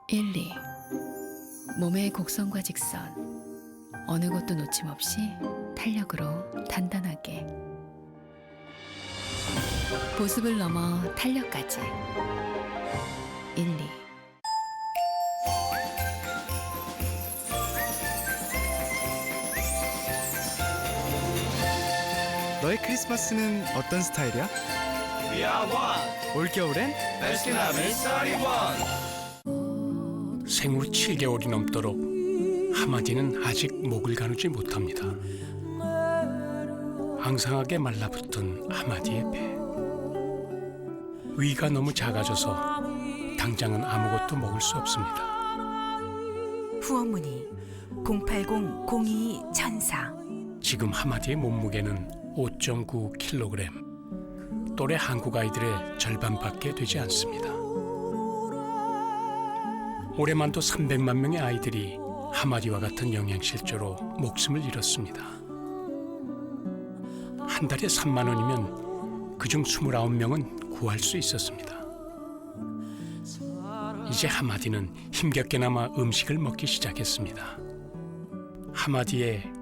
1, 2. 몸의 곡선과 직선, 어느 곳도 놓침없이 탄력으로 단단하게. 보습을 넘어 탄력까지. 1, 2. 너의 크리스마스는 어떤 스타일이야? We are one. 올겨울엔 베스킨라빈스 31. 생후 7개월이 넘도록 하마디는 아직 목을 가누지 못합니다. 앙상하게 말라붙은 하마디의 배. 위가 너무 작아져서 당장은 아무것도 먹을 수 없습니다. 후원문의 080-022-1004. 지금 하마디의 몸무게는 5.9kg. 또래 한국 아이들의 절반밖에 되지 않습니다. 올해만도 300만 명의 아이들이 하마디와 같은 영양실조로 목숨을 잃었습니다. 한 달에 3만 원이면 그중 29명은 구할 수 있었습니다. 이제 하마디는 힘겹게나마 음식을 먹기 시작했습니다. 하마디의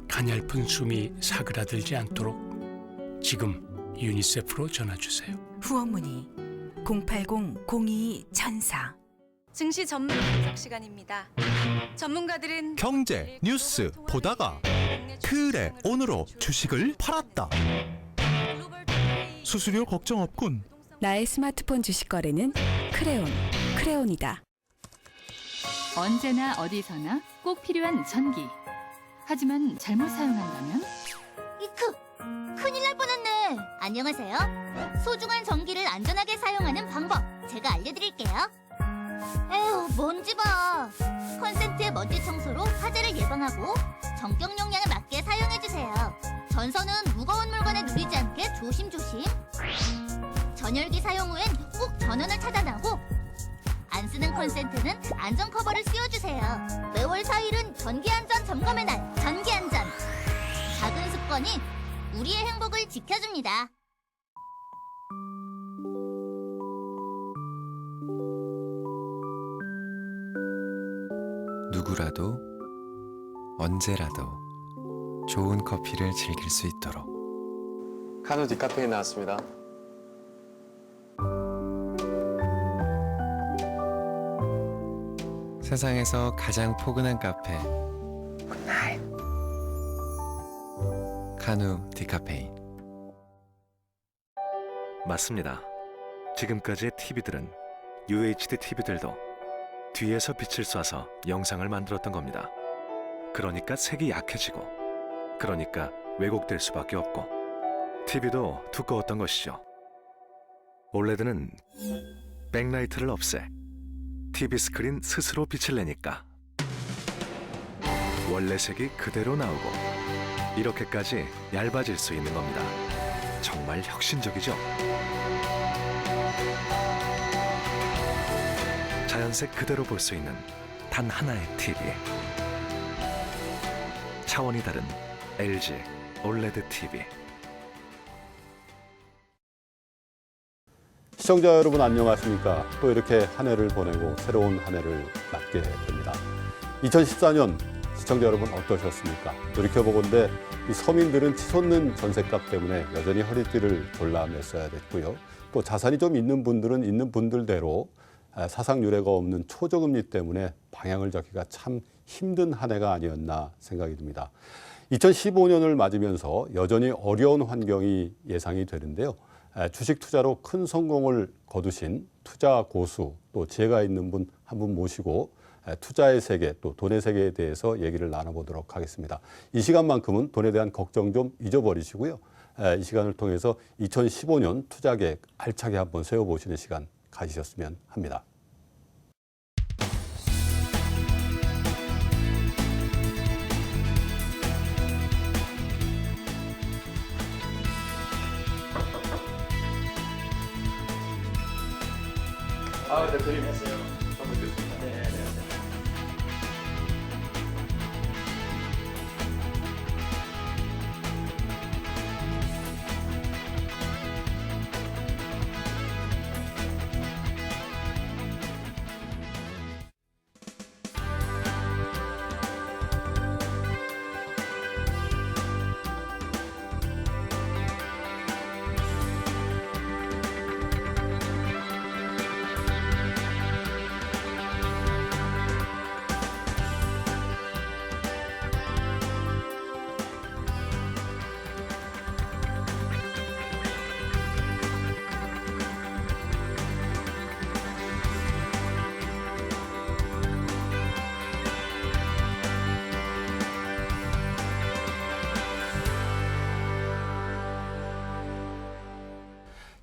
가냘픈 숨이 사그라들지 않도록 지금 유니세프로 전화주세요. 후원문의 080-022-1004. 증시 전문 분석 시간입니다. 전문가들은 경제 뉴스 보다가 그래 오늘로 주식을 팔았다. 수수료 걱정 없군. 나의 스마트폰 주식 거래는 크레온이다. 언제나 어디서나 꼭 필요한 전기. 하지만 잘못 사용한다면? 이크! 큰일 날 뻔했네. 안녕하세요. 소중한 전기를 안전하게 사용하는 방법 제가 알려드릴게요. 에휴, 먼지 봐. 콘센트 먼지 청소로 화재를 예방하고 전격 용량에 맞게 사용해주세요. 전선은 무거운 물건에 누리지 않게 조심조심. 전열기 사용 후엔 꼭 전원을 차단하고 안 쓰는 콘센트는 안전 커버를 씌워주세요. 매월 4일은 전기안전 점검의 날, 전기안전. 작은 습관이 우리의 행복을 지켜줍니다. 누구라도 언제라도 좋은 커피를 즐길 수 있도록 카누 디카페인 나왔습니다. 세상에서 가장 포근한 카페 굿나잇 카누 디카페인. 맞습니다. 지금까지의 TV들은 UHD TV들도 뒤에서 빛을 쏴서 영상을 만들었던 겁니다. 그러니까 색이 약해지고, 그러니까 왜곡될 수밖에 없고, TV도 두꺼웠던 것이죠. 올레드는 백라이트를 없애 TV 스크린 스스로 빛을 내니까 원래 색이 그대로 나오고 이렇게까지 얇아질 수 있는 겁니다. 정말 혁신적이죠? 자연색 그대로 볼 수 있는 단 하나의 TV. 차원이 다른 LG 올레드 TV. 시청자 여러분 안녕하십니까? 또 이렇게 한 해를 보내고 새로운 한 해를 맞게 됩니다. 2014년 시청자 여러분 어떠셨습니까? 돌이켜보건대 이 서민들은 치솟는 전셋값 때문에 여전히 허리띠를 졸라맸어야 됐고요. 또 자산이 좀 있는 분들은 있는 분들대로 사상 유례가 없는 초저금리 때문에 방향을 잡기가 참 힘든 한 해가 아니었나 생각이 듭니다. 2015년을 맞으면서 여전히 어려운 환경이 예상이 되는데요. 주식 투자로 큰 성공을 거두신 투자 고수 또 지혜가 있는 분 한 분 모시고 투자의 세계 또 돈의 세계에 대해서 얘기를 나눠보도록 하겠습니다. 이 시간만큼은 돈에 대한 걱정 좀 잊어버리시고요. 이 시간을 통해서 2015년 투자 계획 알차게 한번 세워보시는 시간 가지셨으면 합니다. 대표님 안녕하세요. 처음 뵙겠습니다. 네, 안녕하세요.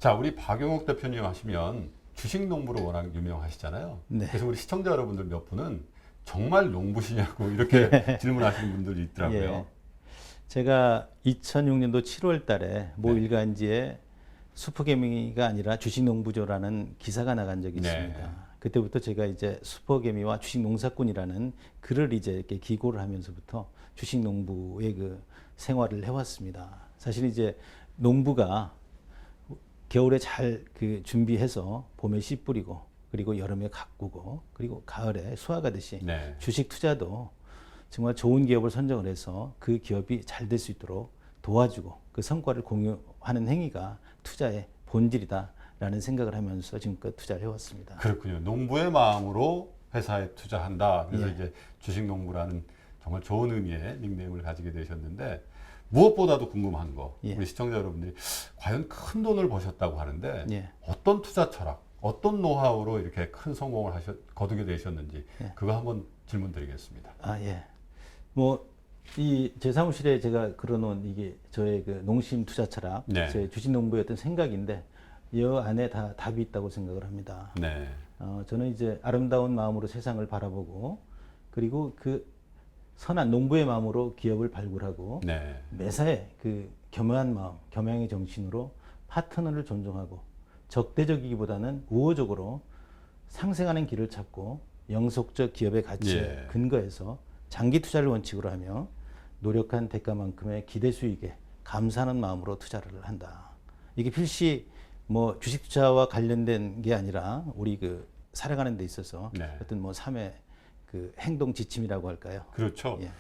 자, 우리 박용욱 대표님 하시면 주식 농부로 워낙 유명하시잖아요. 네. 그래서 우리 시청자 여러분들 몇 분은 정말 농부시냐고 이렇게 질문하시는 분들이 있더라고요. 예. 제가 2006년도 7월 달에 모 네. 일간지에 슈퍼개미가 아니라 주식농부조라는 기사가 나간 적이 네. 있습니다. 그때부터 제가 이제 슈퍼개미와 주식농사꾼이라는 글을 이제 이렇게 기고를 하면서부터 주식농부의 그 생활을 해왔습니다. 사실 이제 농부가 겨울에 잘 그 준비해서 봄에 씨 뿌리고 그리고 여름에 가꾸고 그리고 가을에 수확하듯이 네. 주식 투자도 정말 좋은 기업을 선정을 해서 그 기업이 잘 될 수 있도록 도와주고 그 성과를 공유하는 행위가 투자의 본질이다라는 생각을 하면서 지금껏 투자를 해왔습니다. 그렇군요. 농부의 마음으로 회사에 투자한다. 그래서 예. 이제 주식농부라는 정말 좋은 의미의 닉네임을 가지게 되셨는데 무엇보다도 궁금한 거 예. 우리 시청자 여러분들이 과연 큰 돈을 버셨다고 하는데 예. 어떤 투자 철학, 어떤 노하우로 이렇게 큰 성공을 거두게 되셨는지 예. 그거 한번 질문 드리겠습니다. 아, 예. 뭐, 제 사무실에 제가 걸어놓은 이게 저의 그 농심 투자 철학, 네. 제 주식농부의 어떤 생각인데, 이 안에 다 답이 있다고 생각을 합니다. 네. 저는 이제 아름다운 마음으로 세상을 바라보고, 그리고 그 선한 농부의 마음으로 기업을 발굴하고, 네. 매사에 그 겸허한 마음, 겸양의 정신으로 파트너를 존중하고, 적대적이기보다는 우호적으로 상생하는 길을 찾고, 영속적 기업의 가치에 예. 근거해서 장기 투자를 원칙으로 하며 노력한 대가만큼의 기대 수익에 감사하는 마음으로 투자를 한다. 이게 필시 뭐 주식 투자와 관련된 게 아니라 우리 그 살아가는 데 있어서 네. 어떤 뭐 삶의 그 행동 지침이라고 할까요? 그렇죠. 예.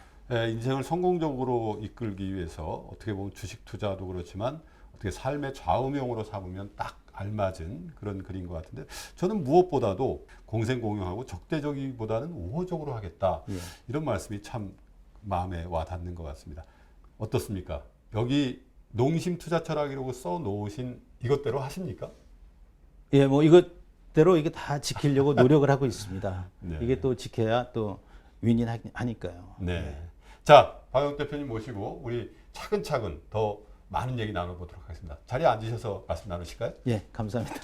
인생을 성공적으로 이끌기 위해서 어떻게 보면 주식 투자도 그렇지만 어떻게 삶의 좌우명으로 삼으면 딱 알맞은 그런 글인 것 같은데 저는 무엇보다도 공생공유하고 적대적이보다는 우호적으로 하겠다. 예. 이런 말씀이 참 마음에 와 닿는 것 같습니다. 어떻습니까? 여기 농심 투자 철학이라고 써 놓으신 이것대로 하십니까? 예, 뭐 이것대로 이게 다 지키려고 노력을 하고 있습니다. 네. 이게 또 지켜야 또 윈윈하니까요. 네. 자, 박영욱 대표님 모시고 우리 차근차근 더 많은 얘기 나눠보도록 하겠습니다. 자리에 앉으셔서 말씀 나누실까요? 예, 감사합니다.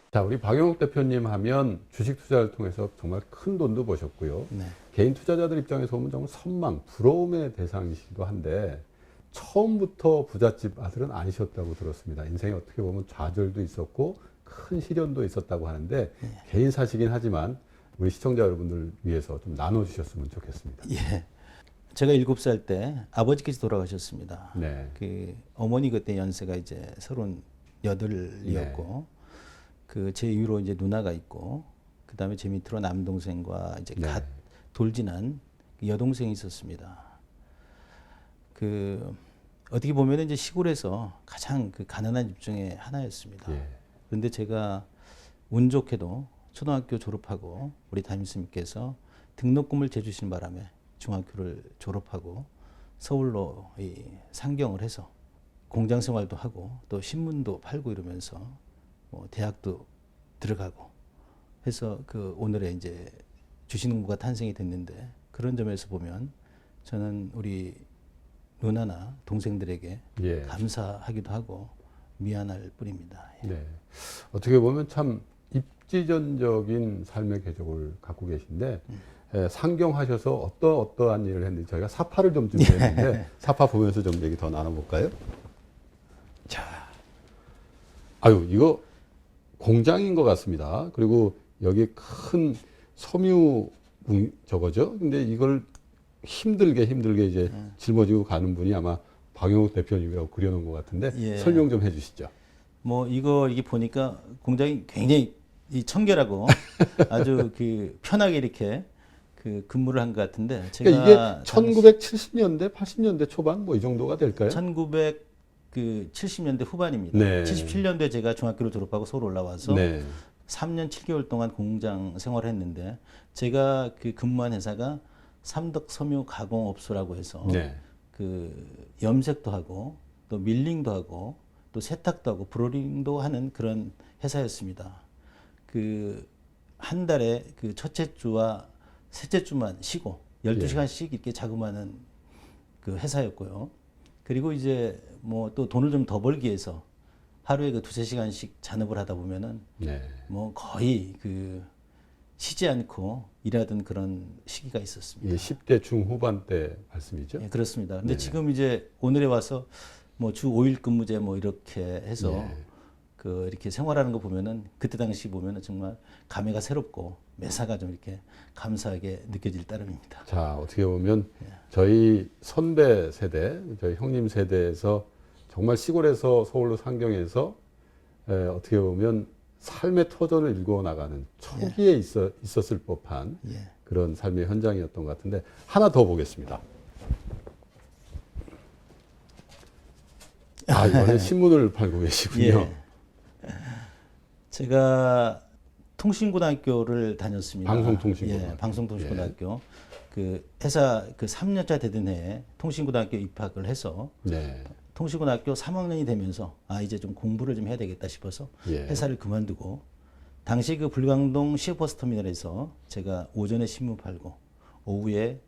자, 우리 박영욱 대표님 하면 주식 투자를 통해서 정말 큰 돈도 버셨고요. 네. 개인 투자자들 입장에서 보면 정말 선망, 부러움의 대상이시기도 한데 처음부터 부잣집 아들은 아니셨다고 들었습니다. 인생에 어떻게 보면 좌절도 있었고 큰 시련도 있었다고 하는데 개인 사시긴 하지만 우리 시청자 여러분들 위해서 좀 나눠주셨으면 좋겠습니다. 예. 제가 7살 때 아버지께서 돌아가셨습니다. 네. 그 어머니 그때 연세가 이제 38이었고 그 제 위로 이제 누나가 있고 그다음에 제 밑으로 남동생과 이제 네. 갓 돌진한 여동생이 있었습니다. 그 어떻게 보면 이제 시골에서 가장 그 가난한 집 중에 하나였습니다. 예. 그런데 제가 운 좋게도 초등학교 졸업하고 우리 담임선생님께서 등록금을 재주신 바람에 중학교를 졸업하고 서울로 이 상경을 해서 공장 생활도 하고 또 신문도 팔고 이러면서 뭐 대학도 들어가고 해서 그 오늘의 이제 주식농부가 탄생이 됐는데 그런 점에서 보면 저는 우리 누나나 동생들에게 예. 감사하기도 하고 미안할 뿐입니다. 예. 네. 어떻게 보면 참 입지전적인 삶의 궤적을 갖고 계신데 상경하셔서 어떠한 일을 했는지 저희가 사파를 좀 준비했는데 사파 보면서 좀 얘기 더 나눠볼까요? 자, 아유 이거 공장인 것 같습니다. 그리고 여기 큰 섬유 저거죠. 근데 이걸 힘들게 이제 짊어지고 가는 분이 아마 박영욱 대표님이라고 그려놓은 것 같은데 예. 설명 좀 해주시죠. 뭐 이게 보니까 공장이 굉장히 이 청결하고 아주 그 편하게 이렇게 그 근무를 한 것 같은데 제가 그러니까 이게 1970년대, 80년대 초반 뭐 이 정도가 될까요? 1970년대 후반입니다. 네. 77년도에 제가 중학교를 졸업하고 서울 올라와서 네. 3년 7개월 동안 공장 생활을 했는데 제가 그 근무한 회사가 삼덕섬유 가공업소라고 해서 네. 그 염색도 하고 또 밀링도 하고 또 세탁도 하고 브로링도 하는 그런 회사였습니다. 그 한 달에 그 첫째 주와 셋째 주만 쉬고 12시간씩 이렇게 자금하는 그 회사였고요. 그리고 이제 뭐 또 돈을 좀 더 벌기 위해서 하루에 그 2~3시간씩 잔업을 하다 보면은 네. 뭐 거의 그 쉬지 않고 일하던 그런 시기가 있었습니다. 예, 10대 중후반 때 말씀이죠? 예, 그렇습니다. 근데 네네. 지금 이제 오늘에 와서 뭐 주 5일 근무제 뭐 이렇게 해서 예. 그 이렇게 생활하는 거 보면은 그때 당시 보면은 정말 감회가 새롭고 매사가 좀 이렇게 감사하게 느껴질 따름입니다. 자, 어떻게 보면 저희 선배 세대, 저희 형님 세대에서 정말 시골에서 서울로 상경해서 어떻게 보면 삶의 터전을 읽어 나가는 초기에 있었을 법한 예. 그런 삶의 현장이었던 것 같은데 하나 더 보겠습니다. 아, 이번에 신문을 팔고 계시군요. 예. 제가 통신고등학교를 다녔습니다. 방송통신고등학교. 예, 방송통신고등학교. 그 회사 그 3년차 되던 해에 통신고등학교 입학을 해서 네. 통신고등학교 3학년이 되면서 아 이제 좀 공부를 좀 해야 되겠다 싶어서 예. 회사를 그만두고 당시 그 불광동 시외버스 터미널에서 제가 오전에 신문 팔고 오후에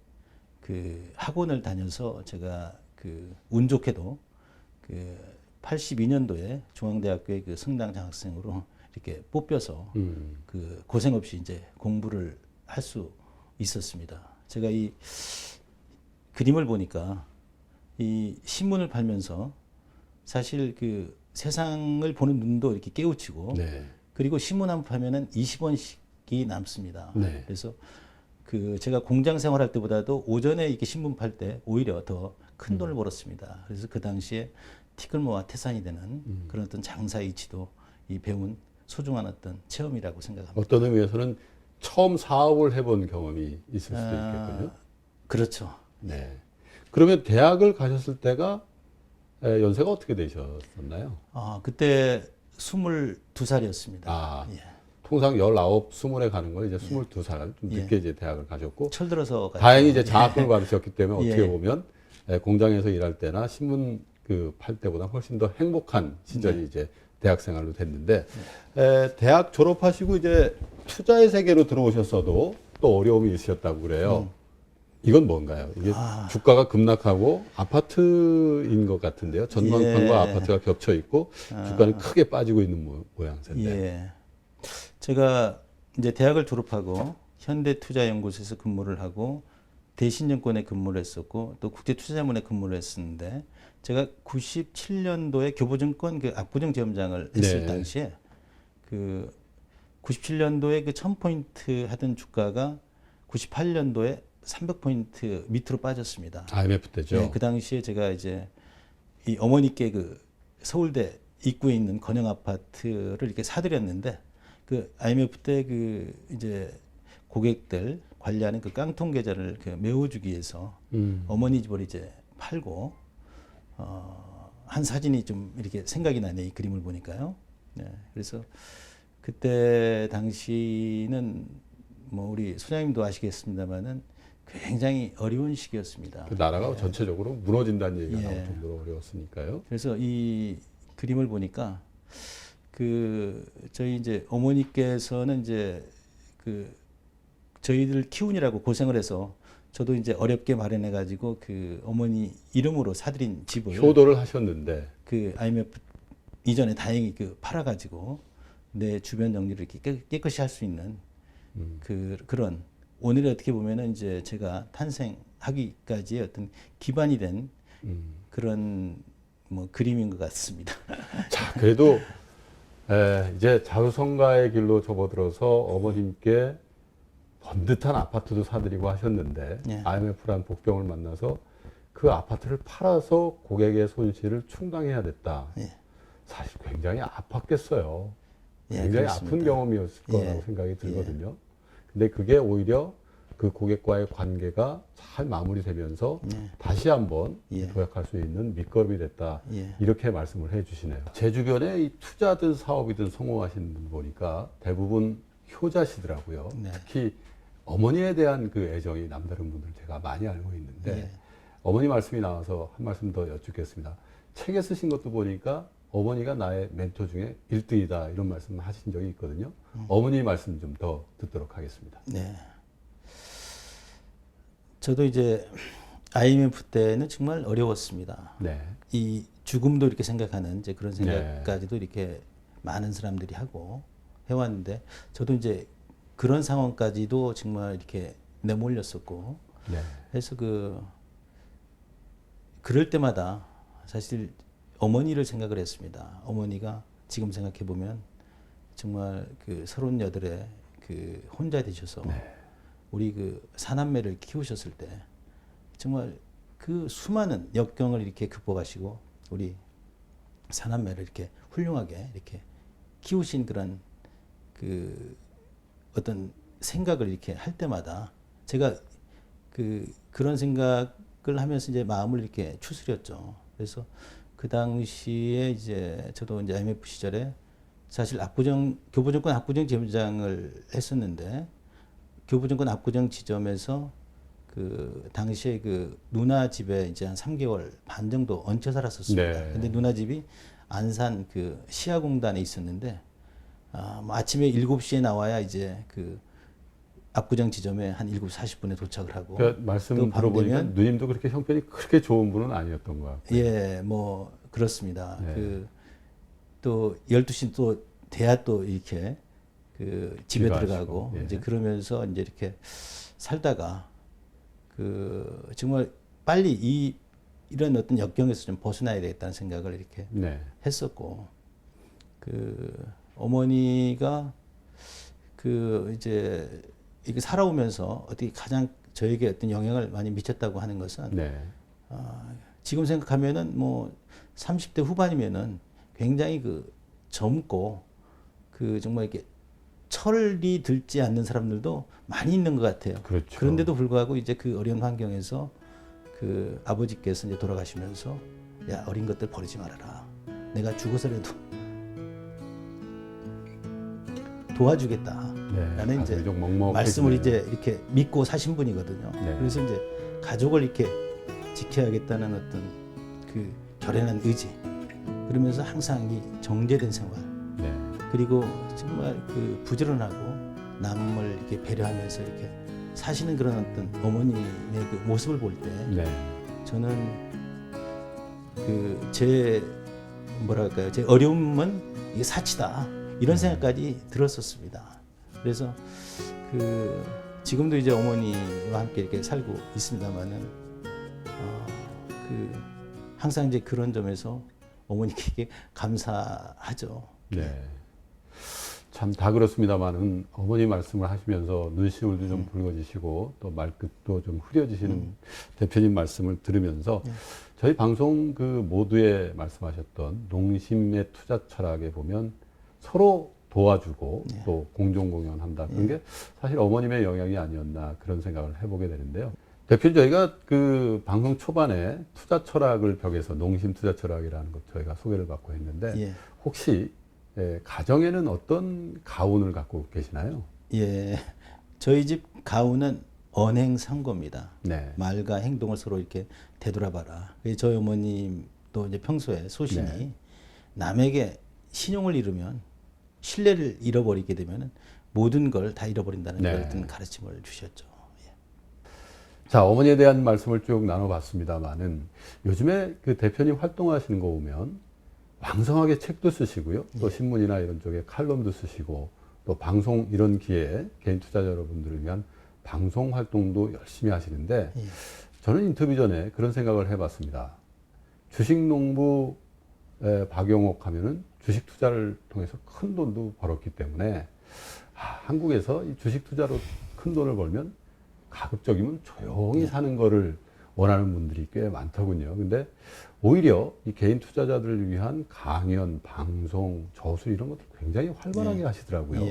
그 학원을 다녀서 제가 그 운 좋게도 그 82년도에 중앙대학교의 그 성당 장학생으로 이렇게 뽑혀서 그 고생 없이 이제 공부를 할 수 있었습니다. 제가 이 그림을 보니까 이 신문을 팔면서 사실 그 세상을 보는 눈도 이렇게 깨우치고 네. 그리고 신문 한 번 팔면은 20원씩이 남습니다. 네. 그래서 그 제가 공장 생활할 때보다도 오전에 이렇게 신문 팔 때 오히려 더 큰 돈을 벌었습니다. 그래서 그 당시에 티끌모아 태산이 되는 그런 어떤 장사의 이치도 이 배운 소중한 어떤 체험이라고 생각합니다. 어떤 의미에서는 처음 사업을 해본 경험이 있을 수도 있겠군요. 그렇죠. 네. 그러면 대학을 가셨을 때가 연세가 어떻게 되셨었나요? 아, 그때 22살이었습니다. 아, 예. 통상 19, 20에 가는 건 이제 22살, 좀 늦게 예. 이제 대학을 가셨고. 철들어서 다행히 이제 장학금을 받으셨기 때문에 예. 어떻게 보면 공장에서 일할 때나 신문 그 팔 때보다 훨씬 더 행복한 시절이 네. 이제 대학 생활로 됐는데, 대학 졸업하시고 이제 투자의 세계로 들어오셨어도 또 어려움이 있으셨다고 그래요. 이건 뭔가요? 이게 주가가 급락하고 아파트인 것 같은데요. 전광판과 예. 아파트가 겹쳐 있고 주가는 크게 빠지고 있는 모양새인데. 예. 제가 이제 대학을 졸업하고 현대투자연구소에서 근무를 하고 대신증권에 근무를 했었고 또 국제투자자문에 근무를 했었는데 제가 97년도에 교보증권 그 압구정지점장을 했을 네. 당시에 그 97년도에 그 1000포인트 하던 주가가 98년도에 300포인트 밑으로 빠졌습니다. IMF 때죠. 네, 그 당시에 제가 이제 이 어머니께 그 서울대 입구에 있는 건영 아파트를 이렇게 사드렸는데 그 IMF 때 그 이제 고객들 관리하는 그 깡통 계좌를 그 메워주기 위해서 어머니 집을 이제 팔고 한 사진이 좀 이렇게 생각이 나네, 이 그림을 보니까요. 네, 그래서 그때 당시는 뭐 우리 소장님도 아시겠습니다만은 굉장히 어려운 시기였습니다. 그 나라가 네. 전체적으로 무너진다는 얘기가 예. 나올 정도로 어려웠으니까요. 그래서 이 그림을 보니까 그 저희 이제 어머니께서는 이제 그 저희들 키우느라고 고생을 해서 저도 이제 어렵게 마련해 가지고 그 어머니 이름으로 사드린 집을 효도를 하셨는데 그 IMF 이전에 다행히 그 팔아 가지고 내 주변 정리를 이렇게 깨끗이 할 수 있는 그런 오늘에 어떻게 보면은 이제 제가 탄생하기까지의 어떤 기반이 된 그런 뭐 그림인 것 같습니다. 자, 그래도 이제 자유성가의 길로 접어들어서 어머님께 번듯한 아파트도 사드리고 하셨는데 예. IMF란 복병을 만나서 그 아파트를 팔아서 고객의 손실을 충당해야 됐다. 예. 사실 굉장히 아팠겠어요. 예, 굉장히 그렇습니다. 아픈 경험이었을 거라고 예. 생각이 들거든요. 근데 그게 오히려 그 고객과의 관계가 잘 마무리되면서 다시 한번 예. 도약할 수 있는 밑거름이 됐다. 예. 이렇게 말씀을 해주시네요. 제 주변에 이 투자든 사업이든 성공하시는 분 보니까 대부분 효자시더라고요. 네. 특히 어머니에 대한 그 애정이 남다른 분들 제가 많이 알고 있는데 예. 어머니 말씀이 나와서 한 말씀 더 여쭙겠습니다. 책에 쓰신 것도 보니까 어머니가 나의 멘토 중에 1등이다 이런 말씀 하신 적이 있거든요. 어머니 말씀 좀 더 듣도록 하겠습니다. 네. 저도 이제 IMF 때는 정말 어려웠습니다. 네. 이 죽음도 이렇게 생각하는 이제 그런 생각까지도 이렇게 많은 사람들이 하고 해왔는데 저도 이제 그런 상황까지도 정말 이렇게 내몰렸었고 네. 그래서 그럴 때마다 사실 어머니를 생각을 했습니다. 어머니가 지금 생각해 보면 정말 그 38에 그 혼자 되셔서 우리 그 사남매를 키우셨을 때 정말 그 수많은 역경을 이렇게 극복하시고 우리 사남매를 이렇게 훌륭하게 이렇게 키우신 그런 그 어떤 생각을 이렇게 할 때마다 제가 그런 생각을 하면서 이제 마음을 이렇게 추스렸죠. 그래서 그 당시에 이제 저도 이제 IMF 시절에 사실 교보정권 압구정 지점장을 했었는데 교보정권 압구정 지점에서 그 당시에 그 누나 집에 이제 한 3개월 반 정도 얹혀 살았었습니다. 네. 근데 누나 집이 안산 그 시아공단에 있었는데 뭐 아침에 7시에 나와야 이제 그 압구정 지점에 한 7시 40분에 도착을 하고 그러니까 말씀 들어보니까 누님도 그렇게 형편이 그렇게 좋은 분은 아니었던 것 같고요. 예, 뭐 그렇습니다. 네. 또 12시 또 돼야 또 이렇게 그 집에 들어가고 예. 이제 그러면서 이제 이렇게 살다가 그 정말 빨리 이런 어떤 역경에서 좀 벗어나야 되겠다는 생각을 이렇게 했었고 그 어머니가 그 이제 이게 살아오면서 어떻게 가장 저에게 어떤 영향을 많이 미쳤다고 하는 것은 지금 생각하면은 뭐 30대 후반이면은 굉장히 그 젊고 그 정말 이렇게 철이 들지 않는 사람들도 많이 있는 것 같아요. 그렇죠. 그런데도 불구하고 이제 그 어려운 환경에서 그 아버지께서 이제 돌아가시면서 야 어린 것들 버리지 말아라. 내가 죽어서라도 도와주겠다. 라는 이제 말씀을 이제 이렇게 믿고 사신 분이거든요. 그래서 이제 가족을 이렇게 지켜야겠다는 어떤 그 결연한 의지. 그러면서 항상 이 정제된 생활. 그리고 정말 그 부지런하고 남을 이렇게 배려하면서 이렇게 사시는 그런 어떤 어머니의 그 모습을 볼 때 저는 그 제 뭐랄까요, 제 어려움은 이게 사치다 이런 생각까지 들었었습니다. 그래서 그 지금도 이제 어머니와 함께 이렇게 살고 있습니다만은 그 항상 이제 그런 점에서 어머니께 감사하죠. 네. 참 다 그렇습니다만은 어머니 말씀을 하시면서 눈시울도 좀 붉어지시고 또 말끝도 좀 흐려지시는 대표님 말씀을 들으면서 저희 방송 그 모두에 말씀하셨던 농심의 투자 철학에 보면 서로 도와주고 또 공정 공연한다. 그런 게 사실 어머님의 영향이 아니었나 그런 생각을 해보게 되는데요. 대표님 저희가 그 방송 초반에 투자 철학을 벽에서 농심 투자 철학이라는 것 저희가 소개를 받고 했는데 혹시 가정에는 어떤 가훈을 갖고 계시나요? 예, 저희 집 가훈은 언행상고입니다. 말과 행동을 서로 이렇게 되돌아봐라. 저희 어머님도 이제 평소에 소신이 남에게 신용을 잃으면 신뢰를 잃어버리게 되면 모든 걸 다 잃어버린다는 그런 가르침을 주셨죠. 자, 어머니에 대한 말씀을 쭉 나눠봤습니다만은 요즘에 그 대표님 활동하시는 거 보면 왕성하게 책도 쓰시고요. 또 신문이나 이런 쪽에 칼럼도 쓰시고 또 방송 이런 기회에 개인 투자자 여러분들을 위한 방송 활동도 열심히 하시는데 저는 인터뷰 전에 그런 생각을 해봤습니다. 주식농부 박용옥 하면은 주식 투자를 통해서 큰 돈도 벌었기 때문에 한국에서 이 주식 투자로 큰 돈을 벌면 가급적이면 조용히 사는 거를 원하는 분들이 꽤 많더군요. 근데 오히려 이 개인 투자자들을 위한 강연, 방송, 저수 이런 것들 굉장히 활발하게 하시더라고요.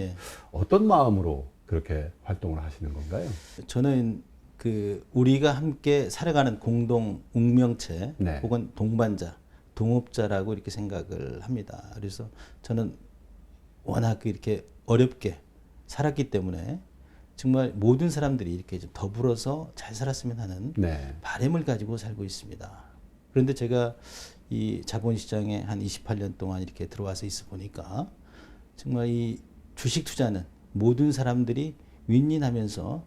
어떤 마음으로 그렇게 활동을 하시는 건가요? 저는 그 우리가 함께 살아가는 공동 운명체 혹은 동반자, 동업자라고 이렇게 생각을 합니다. 그래서 저는 워낙 이렇게 어렵게 살았기 때문에 정말 모든 사람들이 이렇게 좀 더불어서 잘 살았으면 하는 바람을 가지고 살고 있습니다. 그런데 제가 이 자본시장에 한 28년 동안 이렇게 들어와서 있어 보니까 정말 이 주식 투자는 모든 사람들이 윈윈하면서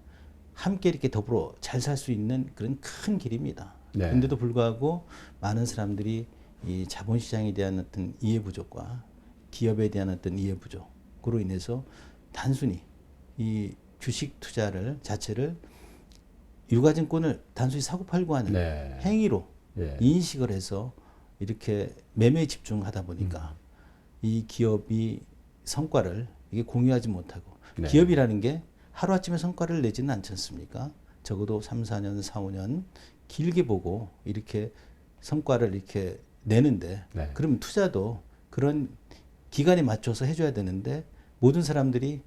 함께 이렇게 더불어 잘 살 수 있는 그런 큰 길입니다. 네. 그런데도 불구하고 많은 사람들이 이 자본시장에 대한 어떤 이해 부족과 기업에 대한 어떤 이해 부족으로 인해서 단순히 이 주식 투자를 자체를 유가증권을 단순히 사고 팔고 하는 네. 행위로 예. 인식을 해서 이렇게 매매에 집중하다 보니까 이 기업이 성과를 이게 공유하지 못하고 네. 기업이라는 게 하루아침에 성과를 내지는 않지 않습니까? 적어도 3, 4년, 4, 5년 길게 보고 이렇게 성과를 이렇게 내는데 네. 그러면 투자도 그런 기간에 맞춰서 해줘야 되는데 모든 사람들이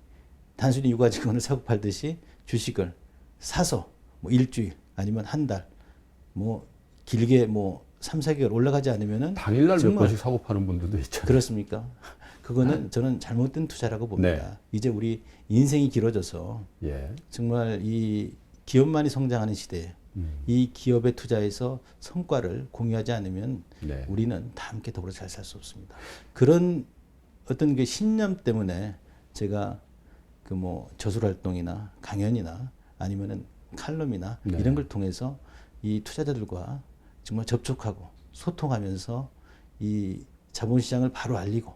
단순히 유가증권을 사고 팔듯이 주식을 사서 뭐 일주일 아니면 한 달 뭐 길게 뭐 3, 4개월 올라가지 않으면은 당일날 몇 정말 번씩 사고 파는 분들도 있잖아요. 그렇습니까? 그거는 저는 잘못된 투자라고 봅니다. 이제 우리 인생이 길어져서 예. 정말 이 기업만이 성장하는 시대에 이 기업에 투자해서 성과를 공유하지 않으면 네. 우리는 다 함께 더불어 잘 살 수 없습니다. 그런 어떤 그 신념 때문에 제가 그 뭐 저술 활동이나 강연이나 아니면은 칼럼이나 네. 이런 걸 통해서 이 투자자들과 정말 접촉하고 소통하면서 이 자본시장을 바로 알리고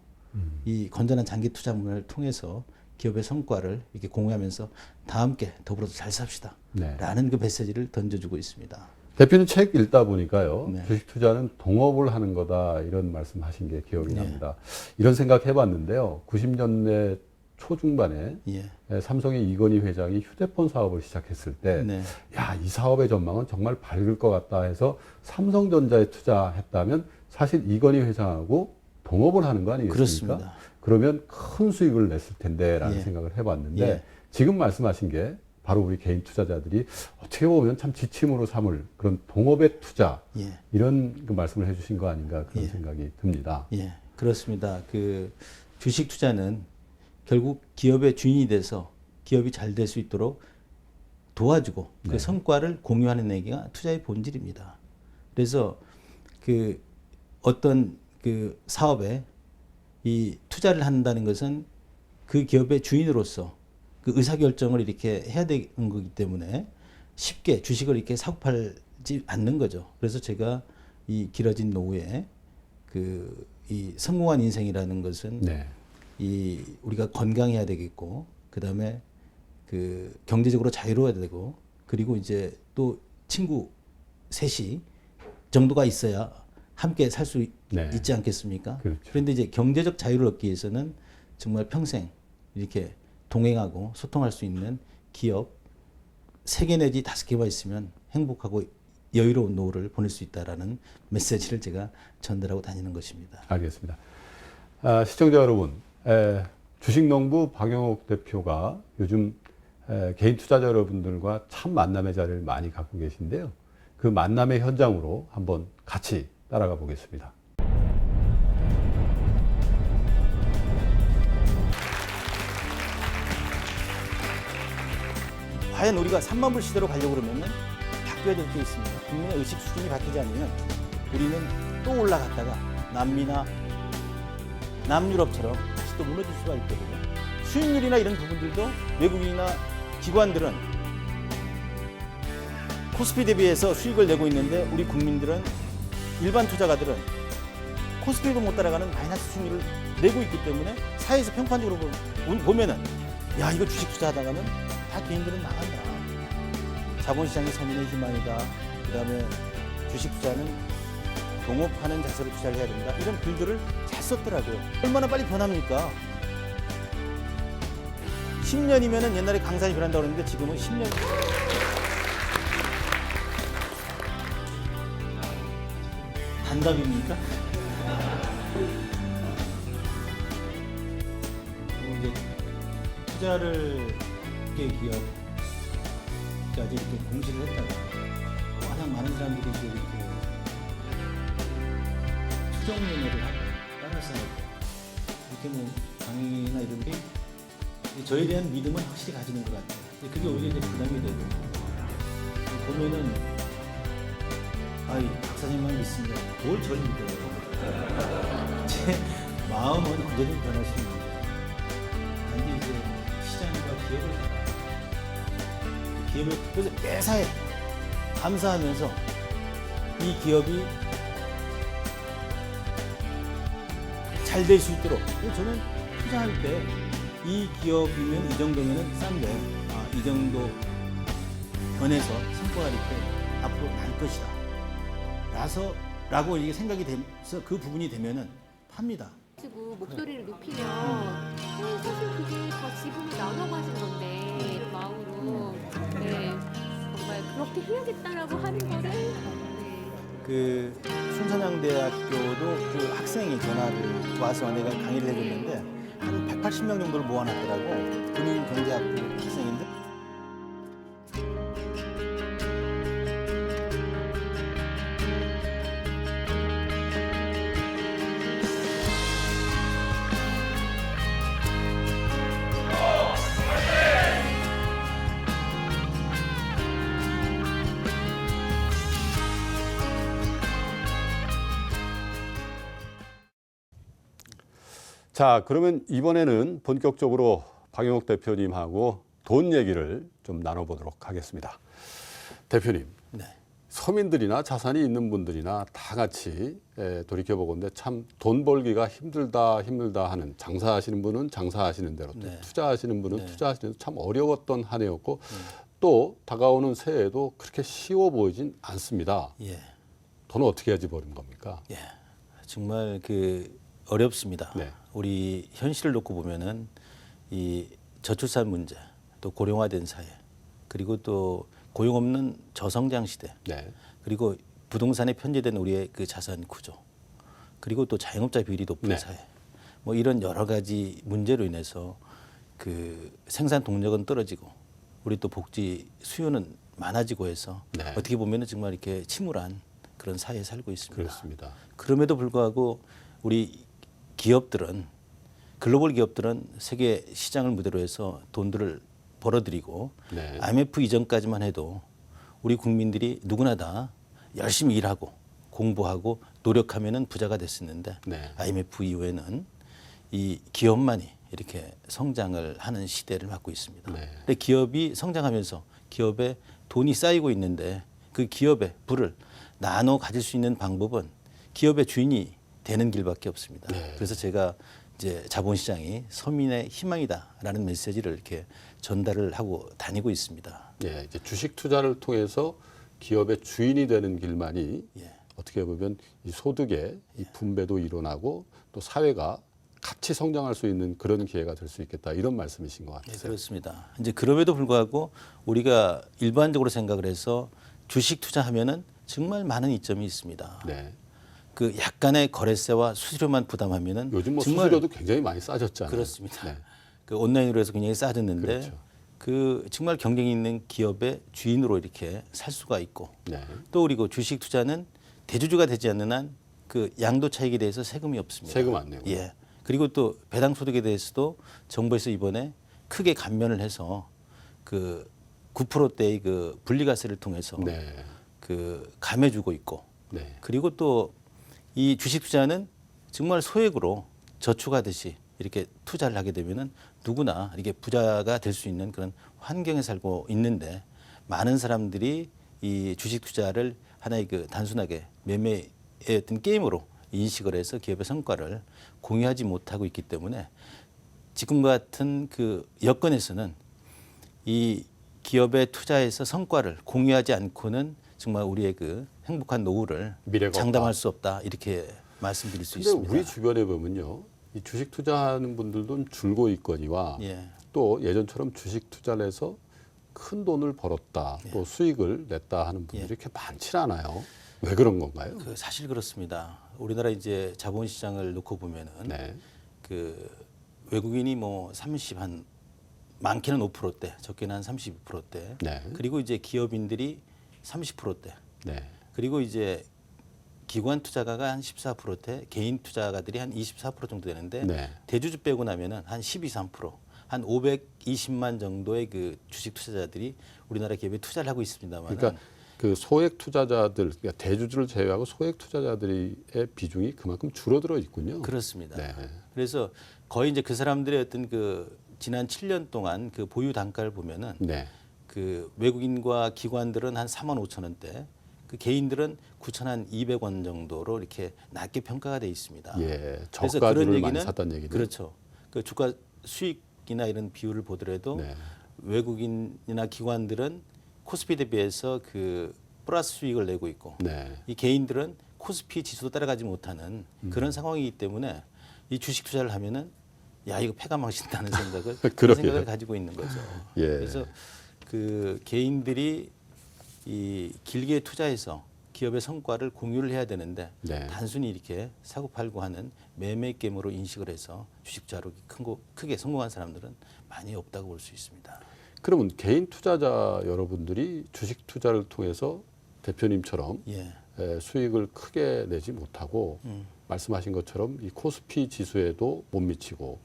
이 건전한 장기 투자 문화를 통해서 기업의 성과를 이렇게 공유하면서 다 함께 더불어서 잘 삽시다. 네. 라는 그 메시지를 던져주고 있습니다. 대표님 책 읽다 보니까요. 네. 주식 투자는 동업을 하는 거다 이런 말씀하신 게 기억이 네. 납니다. 이런 생각 해봤는데요. 90년대 초중반에 예. 삼성의 이건희 회장이 휴대폰 사업을 시작했을 때 네. 야, 이 사업의 전망은 정말 밝을 것 같다 해서 삼성전자에 투자했다면 사실 이건희 회장하고 동업을 하는 거 아니겠습니까? 그렇습니다. 그러면 큰 수익을 냈을 텐데 라는 예. 생각을 해봤는데 예. 지금 말씀하신 게 바로 우리 개인 투자자들이 어떻게 보면 참 지침으로 삼을 그런 동업의 투자 예. 이런 그 말씀을 해주신 거 아닌가 그런 예. 생각이 듭니다. 예, 그렇습니다. 그 주식 투자는 결국 기업의 주인이 돼서 기업이 잘 될 수 있도록 도와주고 네. 그 성과를 공유하는 얘기가 투자의 본질입니다. 그래서 그 어떤 그 사업에 이 투자를 한다는 것은 그 기업의 주인으로서 그 의사결정을 이렇게 해야 되는 거기 때문에 쉽게 주식을 이렇게 사고 팔지 않는 거죠. 그래서 제가 이 길어진 노후에 그 이 성공한 인생이라는 것은 네. 이 우리가 건강해야 되겠고 그다음에 그 경제적으로 자유로워야 되고 그리고 이제 또 친구 셋이 정도가 있어야 함께 살 수 네. 있지 않겠습니까? 그렇죠. 그런데 이제 경제적 자유를 얻기 위해서는 정말 평생 이렇게 동행하고 소통할 수 있는 기업 3개 내지 5개만 있으면 행복하고 여유로운 노후를 보낼 수 있다라는 메시지를 제가 전달하고 다니는 것입니다. 알겠습니다. 시청자 여러분, 주식농부 박영옥 대표가 요즘 개인 투자자 여러분들과 참 만남의 자리를 많이 갖고 계신데요. 그 만남의 현장으로 한번 같이 따라가 보겠습니다. 과연 우리가 3만 불 시대로 가려고 그러면 바뀌어야 될 게 있습니다. 국민의 의식 수준이 바뀌지 않으면 우리는 또 올라갔다가 남미나 남유럽처럼 다시 또 무너질 수가 있거든요. 수익률이나 이런 부분들도 외국인이나 기관들은 코스피 대비해서 수익을 내고 있는데 우리 국민들은 일반 투자가들은 코스피도 못 따라가는 마이너스 수익률을 내고 있기 때문에 사회에서 평판적으로 보면은 야 이거 주식 투자하다가는 다 개인들은 나간다. 자본시장이 서민의 희망이다. 그다음에 주식 투자는 동업하는 자세로 투자를 해야 된다. 이런 글들을 잘 썼더라고요. 얼마나 빨리 변합니까? 10년이면은 옛날에 강산이 변한다고 그러는데 지금은 10년. 단답입니까? 이제 투자를 꽤 기업까지 이렇게 공시를 했다가 워낙 많은 사람들이 이제 이렇게 추정 면허를 하고 따라서 이렇게 뭐 강의나 이런 게 저에 대한 믿음은 확실히 가지는 것 같아요. 그게 오히려 이제 부담이 되고 보면은 아이 박사님만 믿습니다. 뭘 저를 믿어요? 제 마음은 그대로 변하시는 거예요. 근데 이제 시장과 기업을 기업을 그래서 매사에 감사하면서 이 기업이 잘 될 수 있도록. 그래서 저는 투자할 때 이 기업이면 이 정도면 싼데 이 정도 권에서 성과가 이렇게 앞으로 날 것이다. 라고 이게 생각이 돼서 그 부분이 되면은 팝니다. 목소리를 높이면 사실 그게 다 지분을 나눠 가진 건데 이런 마음으로 정말 그렇게 해야겠다라고 하는 거를 그 순천향대학교도 그 학생이 전화를 와서 내가 강의를 해줬는데 한 180명 정도를 모아놨더라고. 금융경제학부 학생인데. 자, 그러면 이번에는 본격적으로 박영욱 대표님하고 돈 얘기를 좀 나눠보도록 하겠습니다. 대표님, 네. 서민들이나 자산이 있는 분들이나 다 같이 돌이켜보건대 참 돈 벌기가 힘들다 하는, 장사하시는 분은 장사하시는 대로, 또 투자하시는 분은 투자하시는 대로 참 어려웠던 한 해였고 또 다가오는 새해에도 그렇게 쉬워 보이진 않습니다. 예. 돈은 어떻게 해야지 버는 겁니까? 예. 정말 어렵습니다. 네. 우리 현실을 놓고 보면은 이 저출산 문제, 또 고령화된 사회, 그리고 또 고용 없는 저성장 시대, 그리고 부동산에 편제된 우리의 그 자산 구조, 그리고 또 자영업자 비율이 높은 사회, 뭐 이런 여러 가지 문제로 인해서 그 생산 동력은 떨어지고 우리 또 복지 수요는 많아지고 해서 어떻게 보면은 정말 이렇게 침울한 그런 사회에 살고 있습니다. 그렇습니다. 그럼에도 불구하고 우리 기업들은, 글로벌 기업들은 세계 시장을 무대로 해서 돈들을 벌어들이고 IMF 이전까지만 해도 우리 국민들이 누구나 다 열심히 일하고 공부하고 노력하면은 부자가 됐었는데 IMF 이후에는 이 기업만이 이렇게 성장을 하는 시대를 맞고 있습니다. 근데 기업이 성장하면서 기업에 돈이 쌓이고 있는데 그 기업의 부를 나눠 가질 수 있는 방법은 기업의 주인이 되는 길밖에 없습니다. 그래서 제가 이제 자본시장이 서민의 희망이다라는 메시지를 이렇게 전달을 하고 다니고 있습니다. 예, 이제 주식 투자를 통해서 기업의 주인이 되는 길만이 어떻게 보면 이 소득의 이 분배도 일어나고 또 사회가 같이 성장할 수 있는 그런 기회가 될 수 있겠다, 이런 말씀이신 것 같아요. 네, 그렇습니다. 이제 그럼에도 불구하고 우리가 일반적으로 생각을 해서 주식 투자하면은 정말 많은 이점이 있습니다. 그 약간의 거래세와 수수료만 부담하면은 요즘 뭐 정말 수수료도 굉장히 많이 싸졌잖아요. 그렇습니다. 그 온라인으로 해서 굉장히 싸졌는데 그 정말 경쟁이 있는 기업의 주인으로 이렇게 살 수가 있고 또 그리고 주식 투자는 대주주가 되지 않는 한 그 양도 차익에 대해서 세금이 없습니다. 세금 안 내고. 예. 그리고 또 배당 소득에 대해서도 정부에서 이번에 크게 감면을 해서 그 9%대의 그 분리과세를 통해서 그 감해주고 있고 그리고 또 이 주식 투자는 정말 소액으로 저축하듯이 이렇게 투자를 하게 되면은 누구나 이렇게 부자가 될 수 있는 그런 환경에 살고 있는데 많은 사람들이 이 주식 투자를 하나의 그 단순하게 매매의 어떤 게임으로 인식을 해서 기업의 성과를 공유하지 못하고 있기 때문에 지금 같은 그 여건에서는 이 기업의 투자에서 성과를 공유하지 않고는 정말 우리의 그 행복한 노후를 장담할 수 없다, 이렇게 말씀드릴 수 있습니다. 우리 주변에 보면요, 이 주식 투자하는 분들도 줄고 있거니와 또 예전처럼 주식 투자를 해서 큰 돈을 벌었다, 또 수익을 냈다 하는 분들이 이렇게 많지 않아요. 왜 그런 건가요? 사실 그렇습니다. 우리나라 이제 자본시장을 놓고 보면은 그 외국인이 뭐 30한 많게는 5%대, 적게는 한 32%대, 그리고 이제 기업인들이 30%대, 그리고 이제 기관 투자가가 한 14%대, 개인 투자가들이 한 24% 정도 되는데 대주주 빼고 나면은 한 12, 3%, 한 520만 정도의 그 주식 투자자들이 우리나라 기업에 투자를 하고 있습니다만, 그러니까 그 소액 투자자들, 그러니까 대주주를 제외하고 소액 투자자들의 비중이 그만큼 줄어들어 있군요. 그렇습니다. 그래서 거의 이제 그 사람들의 어떤 그 지난 7년 동안 그 보유 단가를 보면은 그 외국인과 기관들은 한 4만 5천 원대, 그 개인들은 9,200원 정도로 이렇게 낮게 평가가 돼 있습니다. 예, 그래서 저가주를 많이 샀다는 얘기죠. 그렇죠. 그 주가 수익이나 이런 비율을 보더라도 외국인이나 기관들은 코스피 대비해서 그 플러스 수익을 내고 있고 이 개인들은 코스피 지수도 따라가지 못하는 그런 상황이기 때문에 이 주식 투자를 하면은 야 이거 패가 망신다는 생각을 그런 생각을 가지고 있는 거죠. 예. 그래서 그 개인들이 이 길게 투자해서 기업의 성과를 공유를 해야 되는데 단순히 이렇게 사고 팔고 하는 매매 게임으로 인식을 해서 주식 투자로 크게 성공한 사람들은 많이 없다고 볼 수 있습니다. 그러면 개인 투자자 여러분들이 주식 투자를 통해서 대표님처럼 수익을 크게 내지 못하고 말씀하신 것처럼 이 코스피 지수에도 못 미치고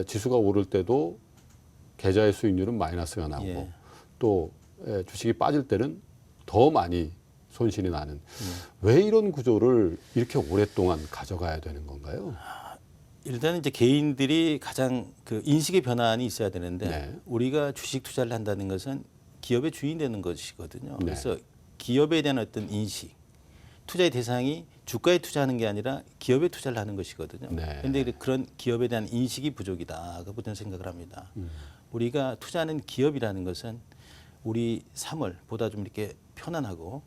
지수가 오를 때도 계좌의 수익률은 마이너스가 나오고 또 주식이 빠질 때는 더 많이 손실이 나는 왜 이런 구조를 이렇게 오랫동안 가져가야 되는 건가요? 일단은 이제 개인들이 가장 그 인식의 변환이 있어야 되는데 우리가 주식 투자를 한다는 것은 기업의 주인 되는 것이거든요. 그래서 기업에 대한 어떤 인식, 투자의 대상이 주가에 투자하는 게 아니라 기업에 투자를 하는 것이거든요. 그런데 그런 기업에 대한 인식이 부족이다. 그부터 생각을 합니다. 우리가 투자하는 기업이라는 것은 우리 삶을 보다 좀 이렇게 편안하고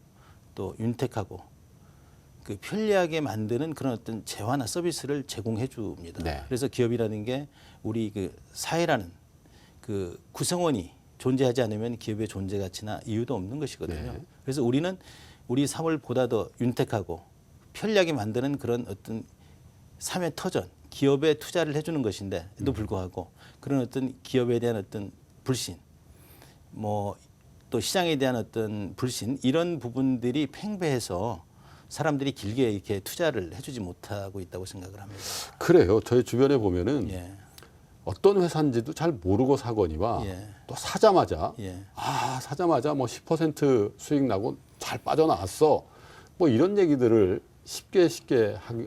또 윤택하고 그 편리하게 만드는 그런 어떤 재화나 서비스를 제공해 줍니다. 그래서 기업이라는 게 우리 그 사회라는 그 구성원이 존재하지 않으면 기업의 존재 가치나 이유도 없는 것이거든요. 그래서 우리는 우리 삶을 보다 더 윤택하고 편리하게 만드는 그런 어떤 삶의 터전, 기업에 투자를 해주는 것인데도 불구하고 그런 어떤 기업에 대한 어떤 불신, 뭐 또 시장에 대한 어떤 불신 이런 부분들이 팽배해서 사람들이 길게 이렇게 투자를 해주지 못하고 있다고 생각을 합니다. 그래요. 저희 주변에 보면은 어떤 회사인지도 잘 모르고 사거니와 또 사자마자 사자마자 뭐 10% 수익 나고 잘 빠져나왔어. 뭐 이런 얘기들을 쉽게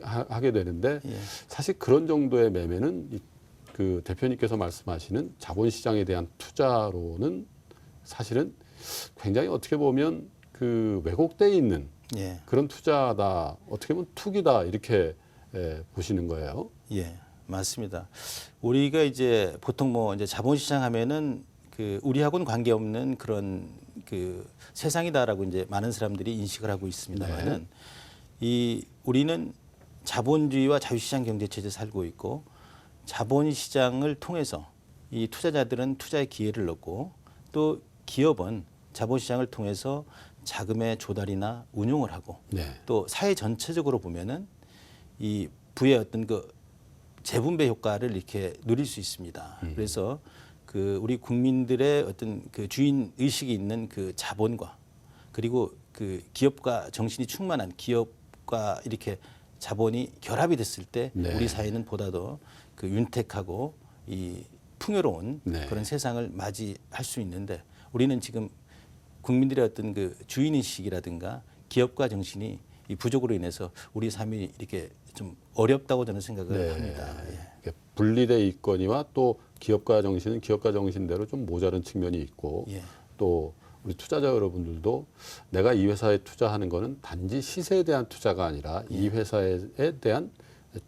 하게 되는데 사실 그런 정도의 매매는 그 대표님께서 말씀하시는 자본시장에 대한 투자로는 사실은 굉장히 어떻게 보면 그 왜곡돼 있는 그런 투자다. 어떻게 보면 투기다 이렇게 보시는 거예요. 예, 맞습니다. 우리가 이제 보통 뭐 이제 자본시장 하면은 그 우리하고는 관계없는 그런 그 세상이다라고 이제 많은 사람들이 인식을 하고 있습니다만은 이 우리는 자본주의와 자유시장 경제 체제에 살고 있고 자본시장을 통해서 이 투자자들은 투자의 기회를 얻고 또 기업은 자본시장을 통해서 자금의 조달이나 운용을 하고 또 사회 전체적으로 보면은 이 부의 어떤 그 재분배 효과를 이렇게 누릴 수 있습니다. 그래서 그 우리 국민들의 어떤 그 주인 의식이 있는 그 자본과 그리고 그 기업가 정신이 충만한 기업과 이렇게 자본이 결합이 됐을 때 우리 사회는 보다 더 그 윤택하고 이 풍요로운 그런 세상을 맞이할 수 있는데 우리는 지금 국민들의 어떤 그 주인의식이라든가 기업가 정신이 이 부족으로 인해서 우리 삶이 이렇게 좀 어렵다고 저는 생각을 합니다. 분리돼 있거니와 또 기업가 정신은 기업가 정신대로 좀 모자른 측면이 있고 또 우리 투자자 여러분들도 내가 이 회사에 투자하는 거는 단지 시세에 대한 투자가 아니라 이 회사에 대한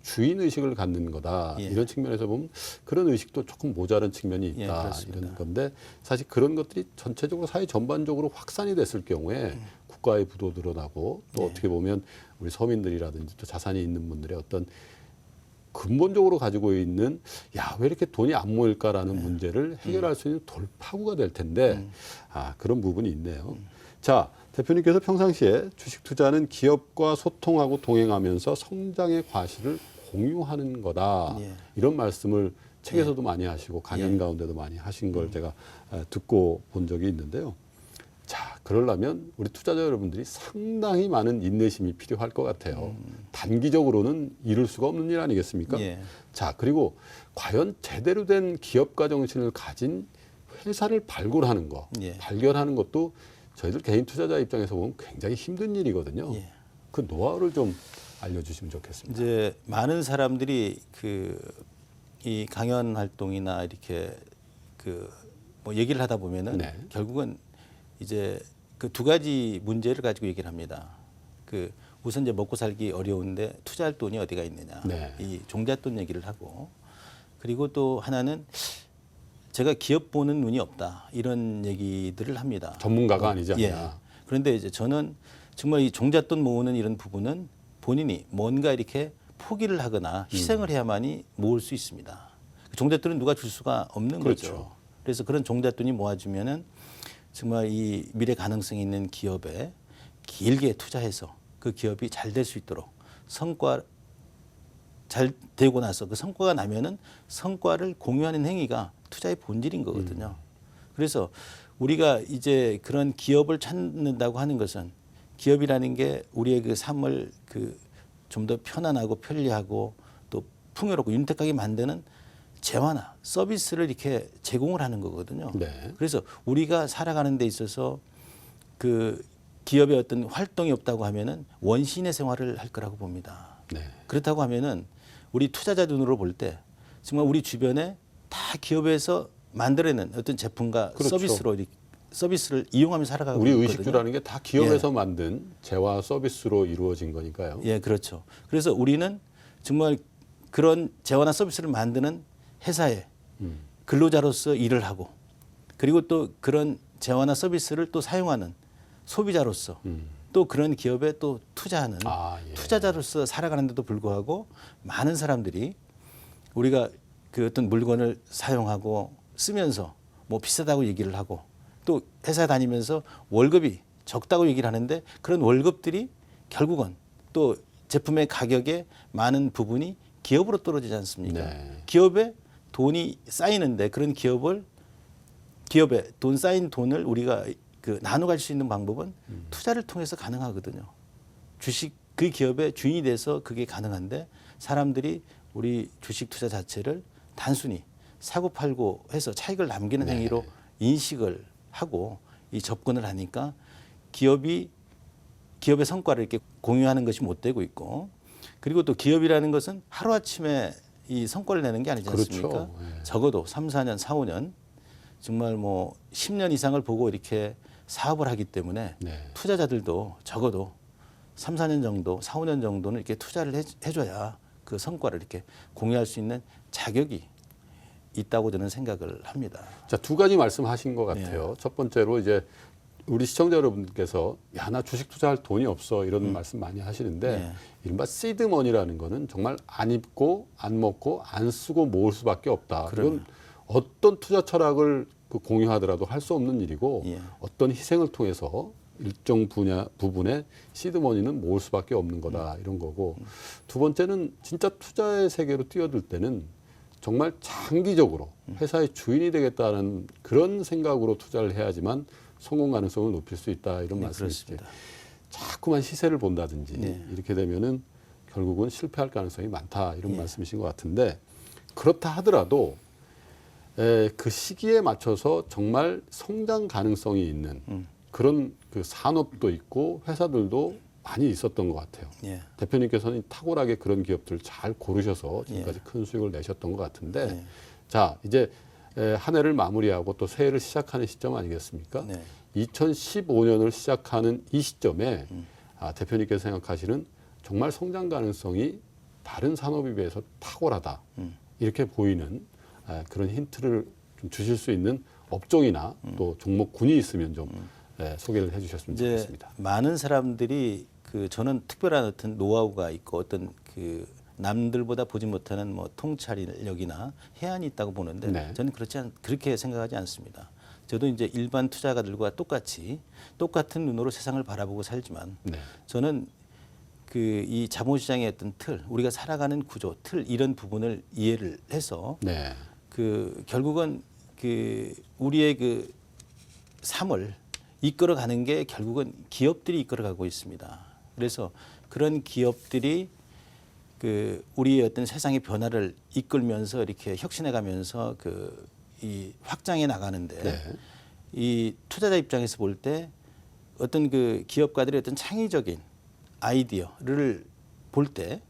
주인 의식을 갖는 거다. 이런 측면에서 보면 그런 의식도 조금 모자란 측면이 있다. 이런 건데 사실 그런 것들이 전체적으로 사회 전반적으로 확산이 됐을 경우에 국가의 부도 드러나고 또 어떻게 보면 우리 서민들이라든지 또 자산이 있는 분들의 어떤 근본적으로 가지고 있는 왜 이렇게 돈이 안 모일까라는 문제를 해결할 수 있는 돌파구가 될 텐데 그런 부분이 있네요. 자, 대표님께서 평상시에 주식 투자는 기업과 소통하고 동행하면서 성장의 과실을 공유하는 거다. 이런 말씀을 책에서도 많이 하시고 강연 가운데도 많이 하신 걸 제가 듣고 본 적이 있는데요. 자, 그러려면 우리 투자자 여러분들이 상당히 많은 인내심이 필요할 것 같아요. 단기적으로는 이룰 수가 없는 일 아니겠습니까? 자, 그리고 과연 제대로 된 기업가 정신을 가진 회사를 발굴하는 거, 발견하는 것도 저희들 개인 투자자 입장에서 보면 굉장히 힘든 일이거든요. 그 노하우를 좀 알려주시면 좋겠습니다. 이제 많은 사람들이 이 강연 활동이나 이렇게 뭐 얘기를 하다 보면은 네. 결국은 이제 그 두 가지 문제를 가지고 얘기를 합니다. 그 우선 이제 먹고 살기 어려운데 투자할 돈이 어디가 있느냐. 네. 이 종잣돈 얘기를 하고 그리고 또 하나는 제가 기업 보는 눈이 없다 이런 얘기들을 합니다. 전문가가 아니지 않냐. 예. 그런데 이제 저는 정말 이 종잣돈 모으는 이런 부분은 본인이 뭔가 이렇게 포기를 하거나 희생을 해야만이 모을 수 있습니다. 종잣돈은 누가 줄 수가 없는 그렇죠. 거죠. 그래서 그런 종잣돈이 모아지면은 정말 이 미래 가능성이 있는 기업에 길게 투자해서 그 기업이 잘 될 수 있도록 성과 잘 되고 나서 그 성과가 나면은 성과를 공유하는 행위가 투자의 본질인 거거든요. 그래서 우리가 이제 그런 기업을 찾는다고 하는 것은 기업이라는 게 우리의 그 삶을 그 좀 더 편안하고 편리하고 또 풍요롭고 윤택하게 만드는 재화나 서비스를 이렇게 제공을 하는 거거든요. 네. 그래서 우리가 살아가는 데 있어서 그 기업의 어떤 활동이 없다고 하면은 원시인의 생활을 할 거라고 봅니다. 네. 그렇다고 하면은 우리 투자자 눈으로 볼 때 정말 우리 주변에 다 기업에서 만들어낸 어떤 제품과 그렇죠. 서비스를 이용하면서 살아가고 우리 있거든요. 의식주라는 게 다 기업에서 만든 재화 서비스로 이루어진 거니까요. 예, 그렇죠. 그래서 우리는 정말 그런 재화나 서비스를 만드는 회사에 근로자로서 일을 하고 그리고 또 그런 재화나 서비스를 또 사용하는 소비자로서 또 그런 기업에 또 투자하는 투자자로서 살아가는데도 불구하고 많은 사람들이 우리가 그 어떤 물건을 사용하고 쓰면서 뭐 비싸다고 얘기를 하고 또 회사 다니면서 월급이 적다고 얘기를 하는데 그런 월급들이 결국은 또 제품의 가격의 많은 부분이 기업으로 떨어지지 않습니까? 네. 기업에 돈이 쌓이는데 그런 기업에 돈 쌓인 돈을 우리가 그 나눠 갈 수 있는 방법은 투자를 통해서 가능하거든요. 주식 그 기업의 주인이 돼서 그게 가능한데 사람들이 우리 주식 투자 자체를 단순히 사고 팔고 해서 차익을 남기는 네. 행위로 인식을 하고 이 접근을 하니까 기업의 성과를 이렇게 공유하는 것이 못 되고 있고 그리고 또 기업이라는 것은 하루아침에 이 성과를 내는 게 아니지 않습니까? 그렇죠. 네. 적어도 3, 4년, 4, 5년 정말 뭐 10년 이상을 보고 이렇게 사업을 하기 때문에 네. 투자자들도 적어도 3, 4년 정도, 4, 5년 정도는 이렇게 투자를 해줘야 그 성과를 이렇게 공유할 수 있는 자격이 있다고 저는 생각을 합니다. 자, 두 가지 말씀하신 것 같아요. 첫 번째로 이제 우리 시청자 여러분께서 야, 나 주식 투자할 돈이 없어 이런 말씀 많이 하시는데 이른바 시드머니라는 거는 정말 안 입고 안 먹고 안 쓰고 모을 수밖에 없다. 이건 어떤 투자 철학을 그 공유하더라도 할 수 없는 일이고 어떤 희생을 통해서 일정 부분의 시드머니는 모을 수밖에 없는 거다 이런 거고 두 번째는 진짜 투자의 세계로 뛰어들 때는 정말 장기적으로 회사의 주인이 되겠다는 그런 생각으로 투자를 해야지만 성공 가능성을 높일 수 있다 이런 말씀이시죠. 자꾸만 시세를 본다든지 이렇게 되면은 결국은 실패할 가능성이 많다 이런 말씀이신 것 같은데 그렇다 하더라도 그 시기에 맞춰서 정말 성장 가능성이 있는 그런 그 산업도 있고 회사들도 많이 있었던 것 같아요. 대표님께서는 탁월하게 그런 기업들을 잘 고르셔서 지금까지 큰 수익을 내셨던 것 같은데 자 이제 한 해를 마무리하고 또 새해를 시작하는 시점 아니겠습니까? 2015년을 시작하는 이 시점에 대표님께서 생각하시는 정말 성장 가능성이 다른 산업에 비해서 탁월하다 이렇게 보이는 그런 힌트를 좀 주실 수 있는 업종이나 또 종목군이 있으면 좀 소개를 해주셨으면 좋겠습니다. 많은 사람들이 그 저는 특별한 어떤 노하우가 있고 어떤 그 남들보다 보지 못하는 뭐 통찰력이나 해안이 있다고 보는데 저는 그렇게 생각하지 않습니다. 저도 이제 일반 투자가들과 똑같은 눈으로 세상을 바라보고 살지만 저는 그 이 자본시장의 어떤 틀, 우리가 살아가는 구조, 틀 이런 부분을 이해를 해서 그 결국은 그 우리의 그 삶을 이끌어가는 게 결국은 기업들이 이끌어가고 있습니다. 그래서 그런 기업들이 그 우리의 어떤 세상의 변화를 이끌면서 이렇게 혁신해가면서 그 이 확장해 나가는데 이 투자자 입장에서 볼 때 어떤 그 기업가들의 어떤 창의적인 아이디어를 볼 때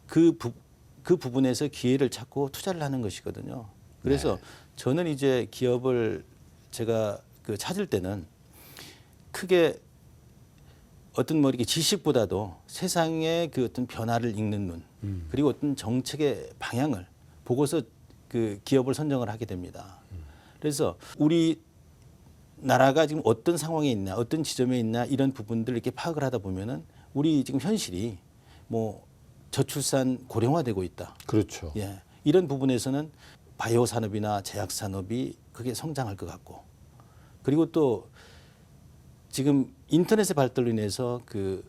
그 부분에서 기회를 찾고 투자를 하는 것이거든요. 그래서 저는 이제 기업을 제가 그 찾을 때는 크게 어떤 뭐 이렇게 지식보다도 세상의 그 어떤 변화를 읽는 눈, 그리고 어떤 정책의 방향을 보고서 그 기업을 선정을 하게 됩니다. 그래서 우리 나라가 지금 어떤 상황에 있나, 어떤 지점에 있나 이런 부분들을 이렇게 파악을 하다 보면은 우리 지금 현실이 뭐 저출산 고령화되고 있다. 그렇죠. 예, 이런 부분에서는 바이오 산업이나 제약 산업이 크게 성장할 것 같고, 그리고 또 지금 인터넷의 발달로 인해서 그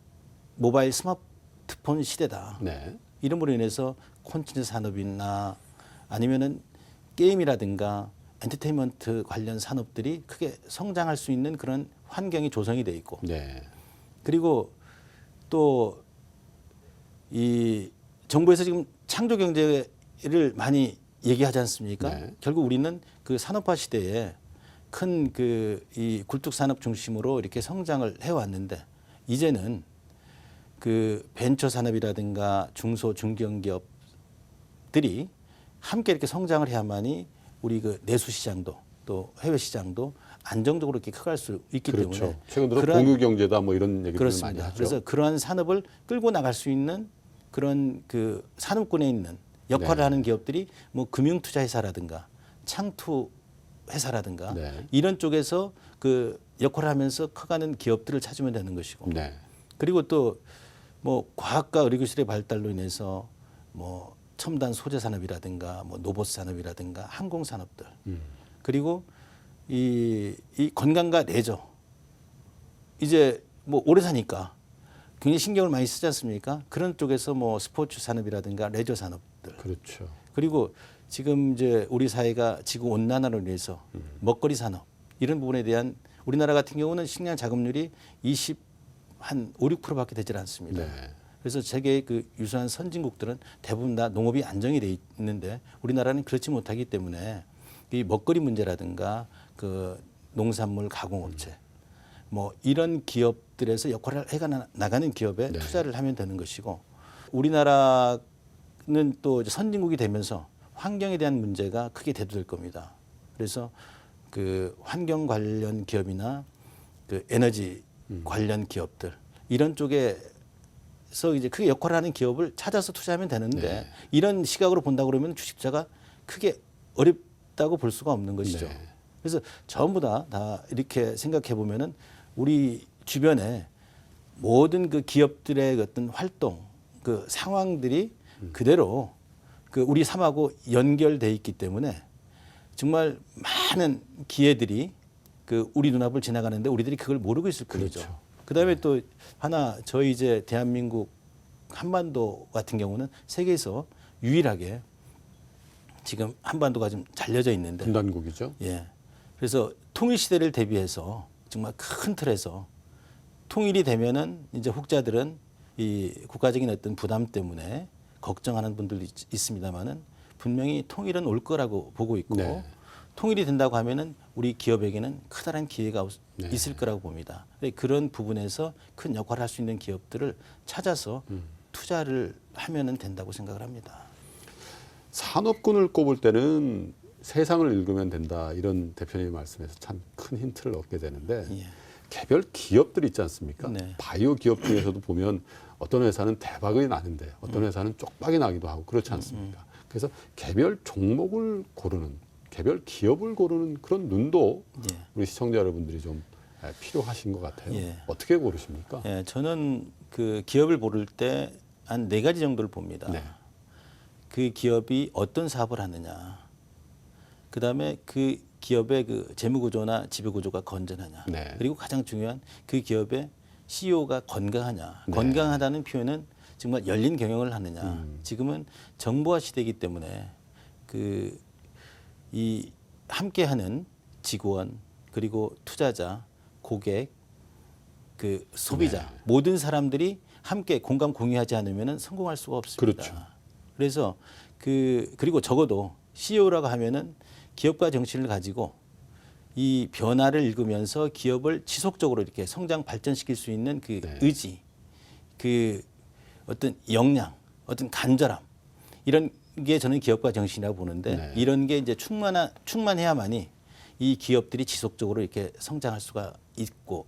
모바일 스마트폰 시대다. 네. 이름으로 인해서 콘텐츠 산업이나 아니면은 게임이라든가 엔터테인먼트 관련 산업들이 크게 성장할 수 있는 그런 환경이 조성이 돼 있고, 네. 그리고 또 이 정부에서 지금 창조 경제를 많이 얘기하지 않습니까? 네. 결국 우리는 그 산업화 시대에 큰 그 이 굴뚝 산업 중심으로 이렇게 성장을 해왔는데, 이제는 그 벤처 산업이라든가 중소 중견기업들이 함께 이렇게 성장을 해야만이 우리 그 내수 시장도 또 해외 시장도 안정적으로 이렇게 커갈 수 있기 그렇죠. 때문에 최근 들어 그러한- 공유 경제다 뭐 이런 얘기를 많이 그렇습니다. 하죠. 그래서 그러한 산업을 끌고 나갈 수 있는 그런 그 산업군에 있는 역할을 네. 하는 기업들이 뭐 금융투자회사라든가 창투회사라든가 네. 이런 쪽에서 그 역할을 하면서 커가는 기업들을 찾으면 되는 것이고, 네. 그리고 또 뭐 과학과 의료기술의 발달로 인해서 뭐 첨단 소재 산업이라든가 뭐 로봇 산업이라든가 항공 산업들, 그리고 이 건강과 레저, 이제 뭐 오래 사니까 굉장히 신경을 많이 쓰지 않습니까? 그런 쪽에서 뭐 스포츠 산업이라든가 레저 산업들, 그렇죠. 그리고 지금 이제 우리 사회가 지구 온난화로 인해서 먹거리 산업 이런 부분에 대한 우리나라 같은 경우는 식량 자급률이 5, 6%밖에 되질 않습니다. 네. 그래서 세계의 그 유수한 선진국들은 대부분 다 농업이 안정이 돼 있는데 우리나라는 그렇지 못하기 때문에 이 먹거리 문제라든가 그 농산물 가공업체 뭐 이런 기업들에서 역할을 해 나가는 기업에 네. 투자를 하면 되는 것이고, 우리나라는 또 이제 선진국이 되면서 환경에 대한 문제가 크게 대두될 겁니다. 그래서 그 환경 관련 기업이나 그 에너지 관련 기업들 이런 쪽에서 이제 크게 역할을 하는 기업을 찾아서 투자하면 되는데, 네. 이런 시각으로 본다 그러면 주식자가 크게 어렵다고 볼 수가 없는 것이죠. 네. 그래서 전부 다 이렇게 생각해 보면은 우리 주변에 모든 그 기업들의 어떤 활동 그 상황들이 그대로 그 우리 삶하고 연결돼 있기 때문에 정말 많은 기회들이 그 우리 눈앞을 지나가는데 우리들이 그걸 모르고 있을 거죠. 그렇죠. 그다음에 또 하나, 저희 이제 대한민국 한반도 같은 경우는 세계에서 유일하게 지금 한반도가 좀 잘려져 있는데, 분단국이죠. 예. 그래서 통일 시대를 대비해서 정말 큰 틀에서 통일이 되면은 이제 혹자들은 이 국가적인 어떤 부담 때문에 걱정하는 분들도 있습니다만은 분명히 통일은 올 거라고 보고 있고, 네. 통일이 된다고 하면은 우리 기업에게는 커다란 기회가 네. 있을 거라고 봅니다. 그런 부분에서 큰 역할을 할 수 있는 기업들을 찾아서 투자를 하면은 된다고 생각을 합니다. 산업군을 꼽을 때는 세상을 읽으면 된다 이런 대표님의 말씀에서 참 큰 힌트를 얻게 되는데, 예. 개별 기업들 있지 않습니까? 네. 바이오 기업 중에서도 보면 어떤 회사는 대박이 나는데 어떤 회사는 쪽박이 나기도 하고 그렇지 않습니까? 그래서 개별 종목을 고르는, 개별 기업을 고르는 그런 눈도 예. 우리 시청자 여러분들이 좀 필요하신 것 같아요. 예. 어떻게 고르십니까? 예, 저는 그 기업을 고를 때 한 4가지 정도를 봅니다. 네. 그 기업이 어떤 사업을 하느냐, 그다음에 그 기업의 그 재무 구조나 지배 구조가 건전하냐, 네. 그리고 가장 중요한 그 기업의 CEO가 건강하냐. 네. 건강하다는 표현은 정말 열린 경영을 하느냐. 지금은 정보화 시대이기 때문에 그 이 함께하는 직원, 그리고 투자자, 고객, 그 소비자, 네. 모든 사람들이 함께 공감 공유하지 않으면 성공할 수가 없습니다. 그렇죠. 그래서 그리고 적어도 CEO라고 하면은 기업가 정신을 가지고 이 변화를 읽으면서 기업을 지속적으로 이렇게 성장 발전시킬 수 있는 그 네. 의지, 그 어떤 역량, 어떤 간절함, 이런 게 저는 기업가 정신이라고 보는데, 네. 이런 게 이제 충만해야만이 이 기업들이 지속적으로 이렇게 성장할 수가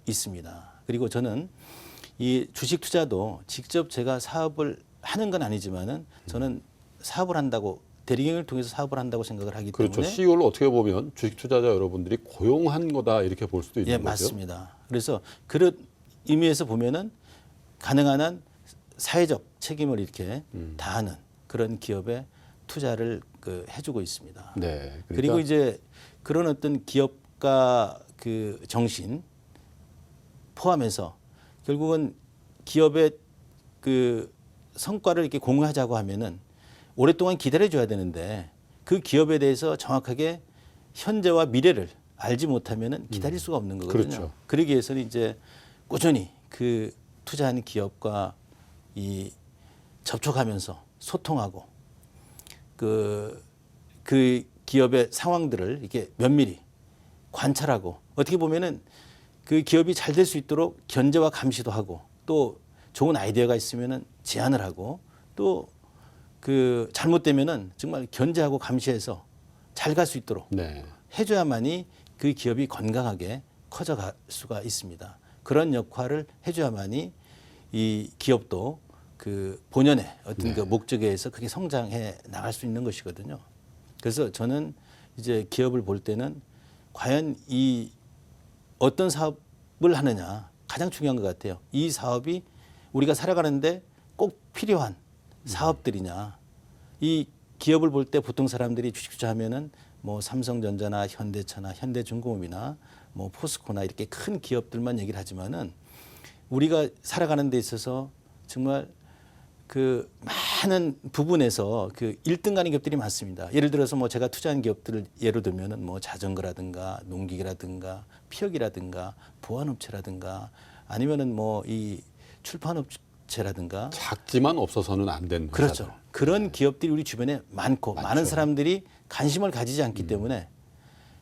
있습니다. 그리고 저는 이 주식 투자도 직접 제가 사업을 하는 건 아니지만은 저는 사업을 한다고 대리경을 통해서 사업을 한다고 생각을 하기 그렇죠. 때문에 CEO를 어떻게 보면 주식 투자자 여러분들이 고용한 거다 이렇게 볼 수도 있는 예, 거죠. 맞습니다. 그래서 그런 의미에서 보면은 가능한 한 사회적 책임을 이렇게 다하는 그런 기업에 투자를 해주고 있습니다. 네. 그러니까 그리고 이제 그런 어떤 기업가 그 정신 포함해서 결국은 기업의 그 성과를 이렇게 공유하자고 하면은 오랫동안 기다려줘야 되는데 그 기업에 대해서 정확하게 현재와 미래를 알지 못하면은 기다릴 수가 없는 거거든요. 그렇죠. 그러기 위해서는 이제 꾸준히 그 투자하는 기업과 이 접촉하면서 소통하고 그 기업의 상황들을 이렇게 면밀히 관찰하고 어떻게 보면은 그 기업이 잘 될 수 있도록 견제와 감시도 하고 또 좋은 아이디어가 있으면은 제안을 하고 또 그 잘못되면은 정말 견제하고 감시해서 잘 갈 수 있도록 네. 해줘야만이 그 기업이 건강하게 커져갈 수가 있습니다. 그런 역할을 해줘야만이 이 기업도 그 본연의 어떤 그 목적에 의해서 그게 성장해 나갈 수 있는 것이거든요. 그래서 저는 이제 기업을 볼 때는 과연 이 어떤 사업을 하느냐 가장 중요한 것 같아요. 이 사업이 우리가 살아가는데 꼭 필요한 사업들이냐. 이 기업을 볼 때 보통 사람들이 주식 투자하면은 뭐 삼성전자나 현대차나 현대중공업이나 뭐 포스코나 이렇게 큰 기업들만 얘기를 하지만은 우리가 살아가는 데 있어서 정말 그 많은 부분에서 그 1등가는 기업들이 많습니다. 예를 들어서 뭐 제가 투자한 기업들을 예로 들면은 뭐 자전거라든가 농기계라든가 피혁이라든가 보안업체라든가 아니면은 뭐 이 출판업체라든가 작지만 없어서는 안 되는 그렇죠. 그런 기업들이 우리 주변에 많고 많은 사람들이 관심을 가지지 않기 때문에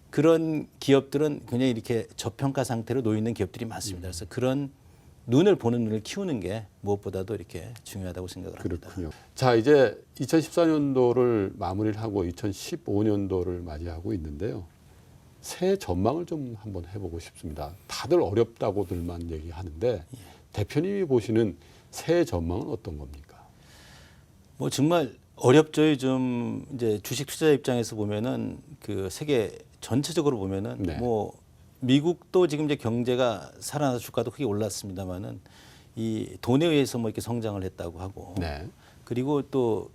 그런 기업들은 굉장히 이렇게 저평가 상태로 놓여 있는 기업들이 많습니다. 그래서 그런 눈을 보는 눈을 키우는 게 무엇보다도 이렇게 중요하다고 생각을 합니다. 그렇군요. 자, 이제 2014년도를 마무리를 하고 2015년도를 맞이하고 있는데요. 새해 전망을 좀 한번 해보고 싶습니다. 다들 어렵다고들만 얘기하는데 대표님이 보시는 새해 전망은 어떤 겁니까? 뭐 정말 어렵죠. 요즘 이제 주식 투자자 입장에서 보면은 그 세계 전체적으로 보면은 네. 뭐 미국도 지금 이제 경제가 살아나서 주가도 크게 올랐습니다만은 이 돈에 의해서 뭐 이렇게 성장을 했다고 하고 네. 그리고 또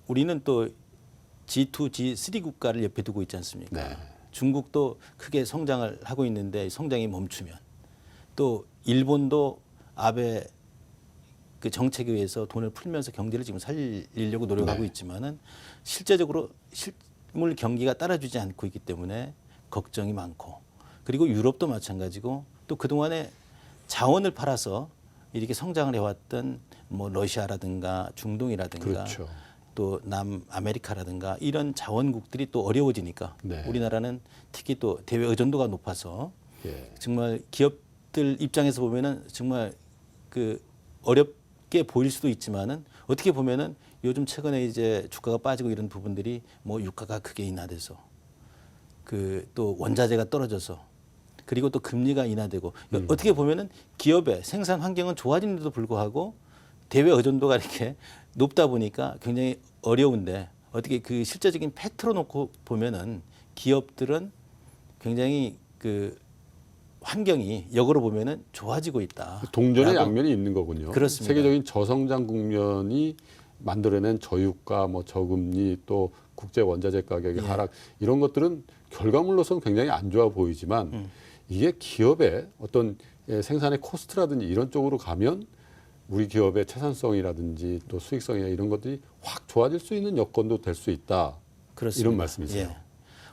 우리는 또 G2, G3 국가를 옆에 두고 있지 않습니까? 네. 중국도 크게 성장을 하고 있는데 성장이 멈추면 또 일본도 아베 그 정책에 의해서 돈을 풀면서 경제를 지금 살리려고 노력하고 네. 있지만은 실제적으로 실물 경기가 따라주지 않고 있기 때문에 걱정이 많고 그리고 유럽도 마찬가지고 또 그동안에 자원을 팔아서 이렇게 성장을 해왔던 뭐 러시아라든가 중동이라든가 그렇죠. 또 남아메리카라든가 이런 자원국들이 또 어려워지니까 네. 우리나라는 특히 또 대외 의존도가 높아서 예. 정말 기업들 입장에서 보면은 정말 그 어렵게 보일 수도 있지만은 어떻게 보면은 요즘 최근에 이제 주가가 빠지고 이런 부분들이 뭐 유가가 크게 인하돼서 그 또 원자재가 떨어져서 그리고 또 금리가 인하되고 어떻게 보면은 기업의 생산 환경은 좋아지는데도 불구하고 대외 의존도가 이렇게 높다 보니까 굉장히 어려운데 어떻게 그 실제적인 팩트로 놓고 보면은 기업들은 굉장히 그 환경이 역으로 보면은 좋아지고 있다. 동전의 양면이 있는 거군요. 그렇습니다. 세계적인 저성장 국면이 만들어낸 저유가, 뭐 저금리, 또 국제 원자재 가격의 하락 이런 것들은 결과물로서는 굉장히 안 좋아 보이지만 이게 기업의 어떤 생산의 코스트라든지 이런 쪽으로 가면 우리 기업의 채산성이라든지 또 수익성이나 이런 것들이 확 좋아질 수 있는 여건도 될 수 있다. 그렇습니다. 이런 말씀이세요. 예.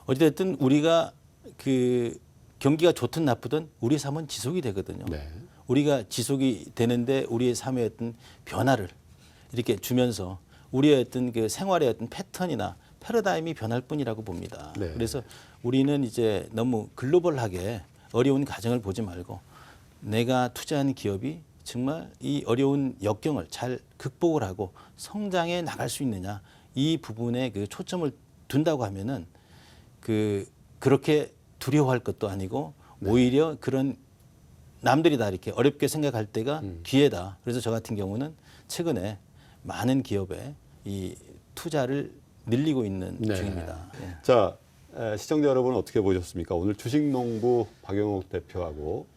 어찌됐든 우리가 그 경기가 좋든 나쁘든 우리의 삶은 지속이 되거든요. 네. 우리가 지속이 되는데 우리의 삶의 어떤 변화를 이렇게 주면서 우리의 어떤 그 생활의 어떤 패턴이나 패러다임이 변할 뿐이라고 봅니다. 네. 그래서 우리는 이제 너무 글로벌하게 어려운 가정을 보지 말고 내가 투자한 기업이 정말 이 어려운 역경을 잘 극복을 하고 성장해 나갈 수 있느냐 이 부분에 그 초점을 둔다고 하면은 그렇게 두려워할 것도 아니고 오히려 그런 남들이 다 이렇게 어렵게 생각할 때가 기회다. 그래서 저 같은 경우는 최근에 많은 기업에 이 투자를 늘리고 있는 중입니다. 예. 자, 시청자 여러분 어떻게 보셨습니까? 오늘 주식농부 박영욱 대표하고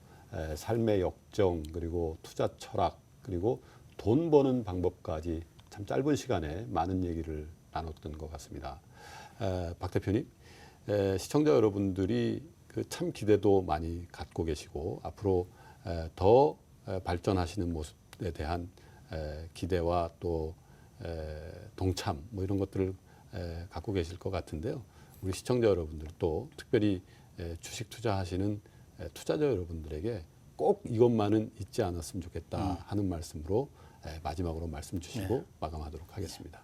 삶의 역정 그리고 투자 철학 그리고 돈 버는 방법까지 참 짧은 시간에 많은 얘기를 나눴던 것 같습니다. 박 대표님, 시청자 여러분들이 그 참 기대도 많이 갖고 계시고 앞으로 더 발전하시는 모습에 대한 기대와 또 동참 뭐 이런 것들을 갖고 계실 것 같은데요. 우리 시청자 여러분들도 특별히 주식 투자하시는 투자자 여러분들에게 꼭 이것만은 잊지 않았으면 좋겠다 하는 말씀으로 마지막으로 말씀 주시고 마감하도록 하겠습니다.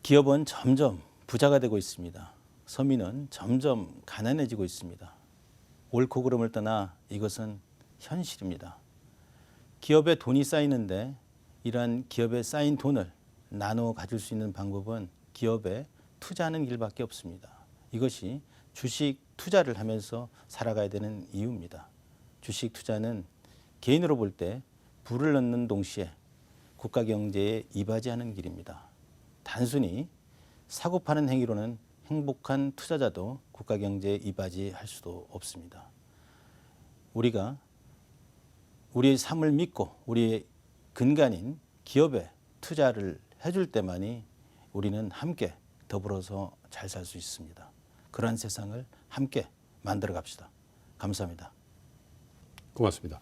기업은 점점 부자가 되고 있습니다. 서민은 점점 가난해지고 있습니다. 옳고 그름을 떠나 이것은 현실입니다. 기업에 돈이 쌓이는데 이러한 기업에 쌓인 돈을 나누어 가질 수 있는 방법은 기업에 투자하는 길밖에 없습니다. 이것이 주식 투자를 하면서 살아가야 되는 이유입니다. 주식 투자는 개인으로 볼 때 불을 넣는 동시에 국가 경제에 이바지하는 길입니다. 단순히 사고 파는 행위로는 행복한 투자자도 국가 경제에 이바지할 수도 없습니다. 우리가 우리의 삶을 믿고 우리의 근간인 기업에 투자를 해줄 때만이 우리는 함께 더불어서 잘 살 수 있습니다. 그러한 세상을 함께 만들어 갑시다. 감사합니다. 고맙습니다.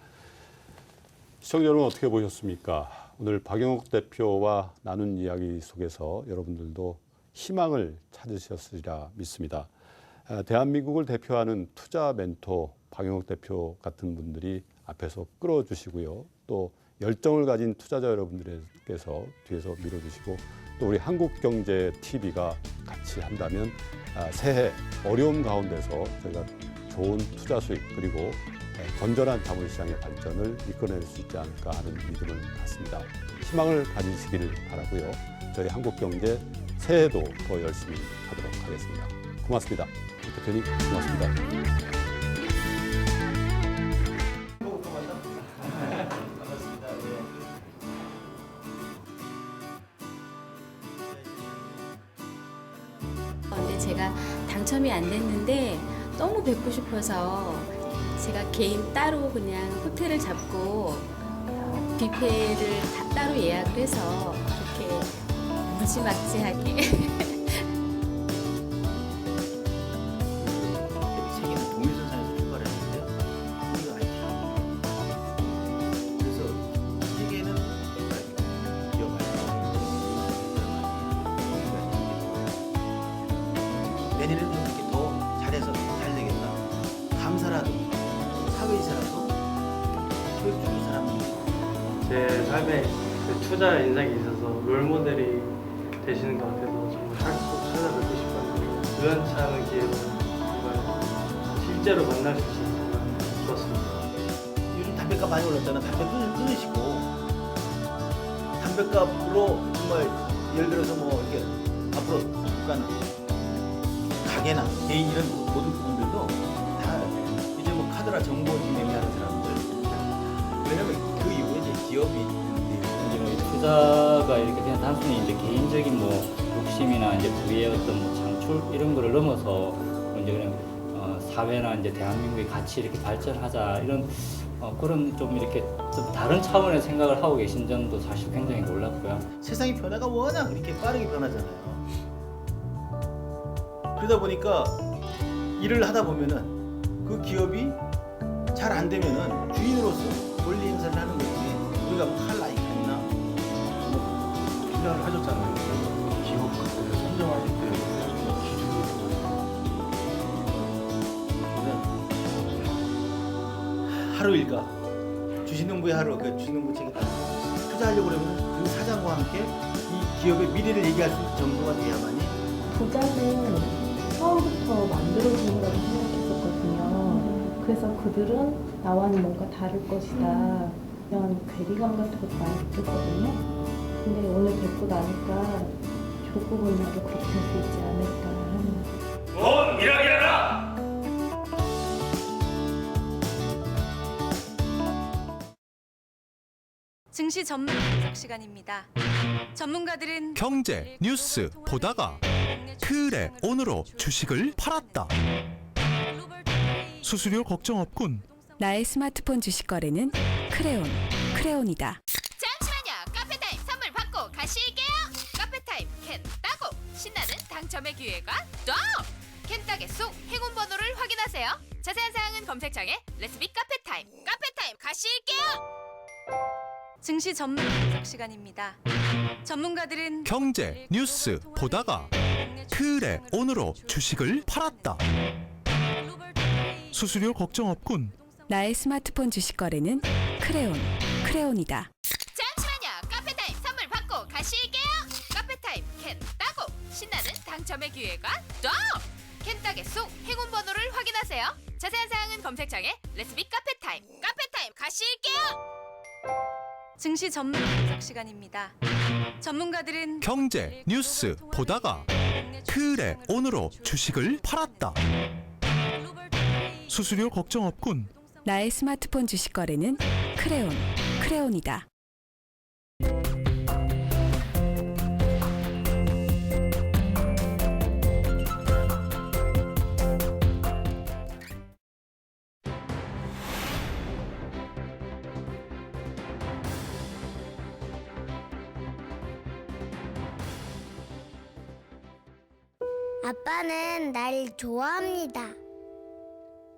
시청자 여러분 어떻게 보셨습니까? 오늘 박영욱 대표와 나눈 이야기 속에서 여러분들도 희망을 찾으셨으리라 믿습니다. 대한민국을 대표하는 투자 멘토 박영욱 대표 같은 분들이 앞에서 끌어주시고요. 또 열정을 가진 투자자 여러분들께서 뒤에서 밀어주시고 또 우리 한국경제TV가 같이 한다면 새해 어려움 가운데서 저희가 좋은 투자 수익 그리고 건전한 자본시장의 발전을 이끌어낼 수 있지 않을까 하는 믿음을 갖습니다. 희망을 가지시기를 바라고요. 저희 한국경제 새해도 더 열심히 하도록 하겠습니다. 고맙습니다. 대표님 고맙습니다. 근데 제가 당첨이 안 됐는데 너무 뵙고 싶어서 제가 개인 따로 그냥 호텔을 잡고 뷔페를 다 따로 예약을 해서 이렇게 무지막지하게 세계는 동일선상에서 출발했는데요. 우리가 아니죠. 그래서 세계는 기업 내년에도 이렇게 더 잘해서 잘 되겠다. 감사라도 사회이사라도 교육주는 사람입니다. 제 삶에 그 투자 인생에 있어서 롤모델이 되시는 것 같아서 정말 꼭 찾아뵙고 싶었는데 우연치 않은 기회로 정말 실제로 만날 수 있어서 정말 좋았습니다. 요즘 담배값 많이 올랐잖아. 담배 끊으시고 담배값으로 정말 예를 들어서 뭐 이렇게 앞으로 약간 가게나 개인 이런 모든 부분들도 다 이제 뭐 카드라 정보 진행하는 사람들 왜냐면 그 이후에 이제 기업이 이제 뭐 투자가 이렇게 그냥 단순히 이제 개인적인 뭐 욕심이나 이제 부의 어떤 뭐 창출 이런 거를 넘어서 이제 그냥 사회나 이제 대한민국의 같이 이렇게 발전하자 이런 그런 좀 이렇게 좀 다른 차원의 생각을 하고 계신 점도 사실 굉장히 놀랐고요. 세상의 변화가 워낙 이렇게 빠르게 변하잖아요. 그러다 보니까 일을 하다 보면은 그 기업이 잘 안 되면은 주인으로서 권리 행사를 하는 거지. 우리가 팔 나이가 있나? 뭐 투자를 하셨잖아요. 기업 같은 선정하실 때 기준이 하루 일과 주식농부의 하루, 그 주식농부 책에 투자하려고 그러면 그 사장과 함께 이 기업의 미래를 얘기할 수 있는 정도가 돼야만이. 부자는 처음부터 만들어진 거라고 생각했었거든요. 그래서 그들은 나와는 뭔가 다를 것이다. 그냥 괴리감 같은 것도 많이 느꼈거든요. 근데 오늘 뵙고 나니까 조금이라도 그렇게 할 수 있지 않을까 하는 곧 일하게 하라. 증시 전문 분석 시간입니다. 전문가들은 경제 뉴스 보다가 그래 오늘로 주식을 팔았다. 수수료 걱정 없군. 나의 스마트폰 주식 거래는 크레온이다. 잠시만요. 카페타임 선물 받고 가실게요. 카페타임 캔 따고 신나는 당첨의 기회가 또! 캔 따개 속 행운 번호를 확인하세요. 자세한 사항은 검색창에 레츠비 카페타임. 카페타임 가실게요. 증시 전문 분석 시간입니다. 전문가들은 경제 뉴스 보다가 그래 오늘로 주식을 팔았다. 수수료 걱정 없군. 나의 스마트폰 주식 거래는 크레온이다. 잠시만요. 카페타임 선물 받고 가실게요. 카페타임 캔 따고 신나는 당첨의 기회가 또! 캔 따개 속 행운 번호를 확인하세요. 자세한 사항은 검색창에 레츠비 카페타임. 카페타임 가실게요. 증시 전문 분석 시간입니다. 전문가들은 경제 뉴스 보다가 그래 오늘로 주식을 팔았다. 수수료 걱정 없군. 나의 스마트폰 주식 거래는 크레온이다. 아빠는 날 좋아합니다.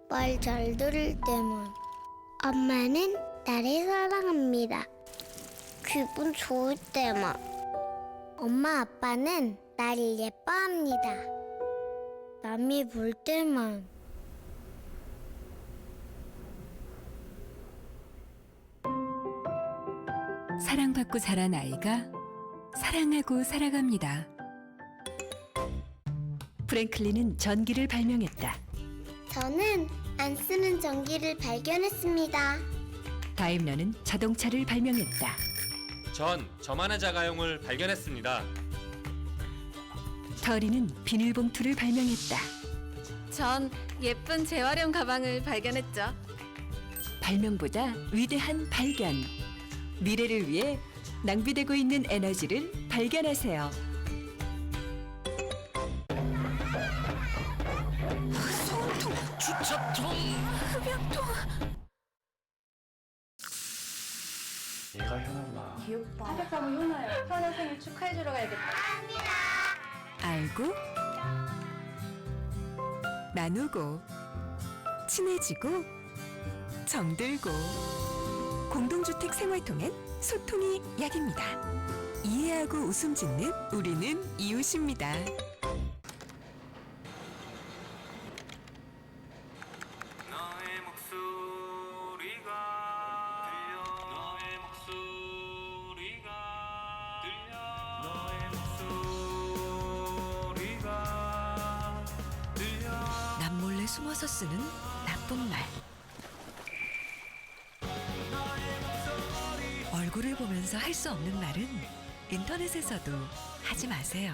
말 잘 들을 때만. 엄마는 나를 사랑합니다. 기분 좋을 때만. 엄마 아빠는 나를 예뻐합니다. 남이 볼 때만. 사랑받고 자란 아이가 사랑하고 살아갑니다. 프랭클린은 전기를 발명했다. 저는 안 쓰는 전기를 발견했습니다. 다임러는 자동차를 발명했다. 전 저만한 자가용을 발견했습니다. 터리는 비닐봉투를 발명했다. 전 예쁜 재활용 가방을 발견했죠. 발명보다 위대한 발견. 미래를 위해 낭비되고 있는 에너지를 발견하세요. 주차통, 흡연통. 얘가 현아구나. 귀엽다. 하객하고 효나요. 현아 생일 축하해주러 가야겠다. 알고 나누고 친해지고 정들고 공동주택 생활통엔 소통이 약입니다. 이해하고 웃음 짓는 우리는 이웃입니다. 남몰래 숨어서 쓰는 나쁜 말. 얼굴을 보면서 할 수 없는 말은 인터넷에서도 하지 마세요.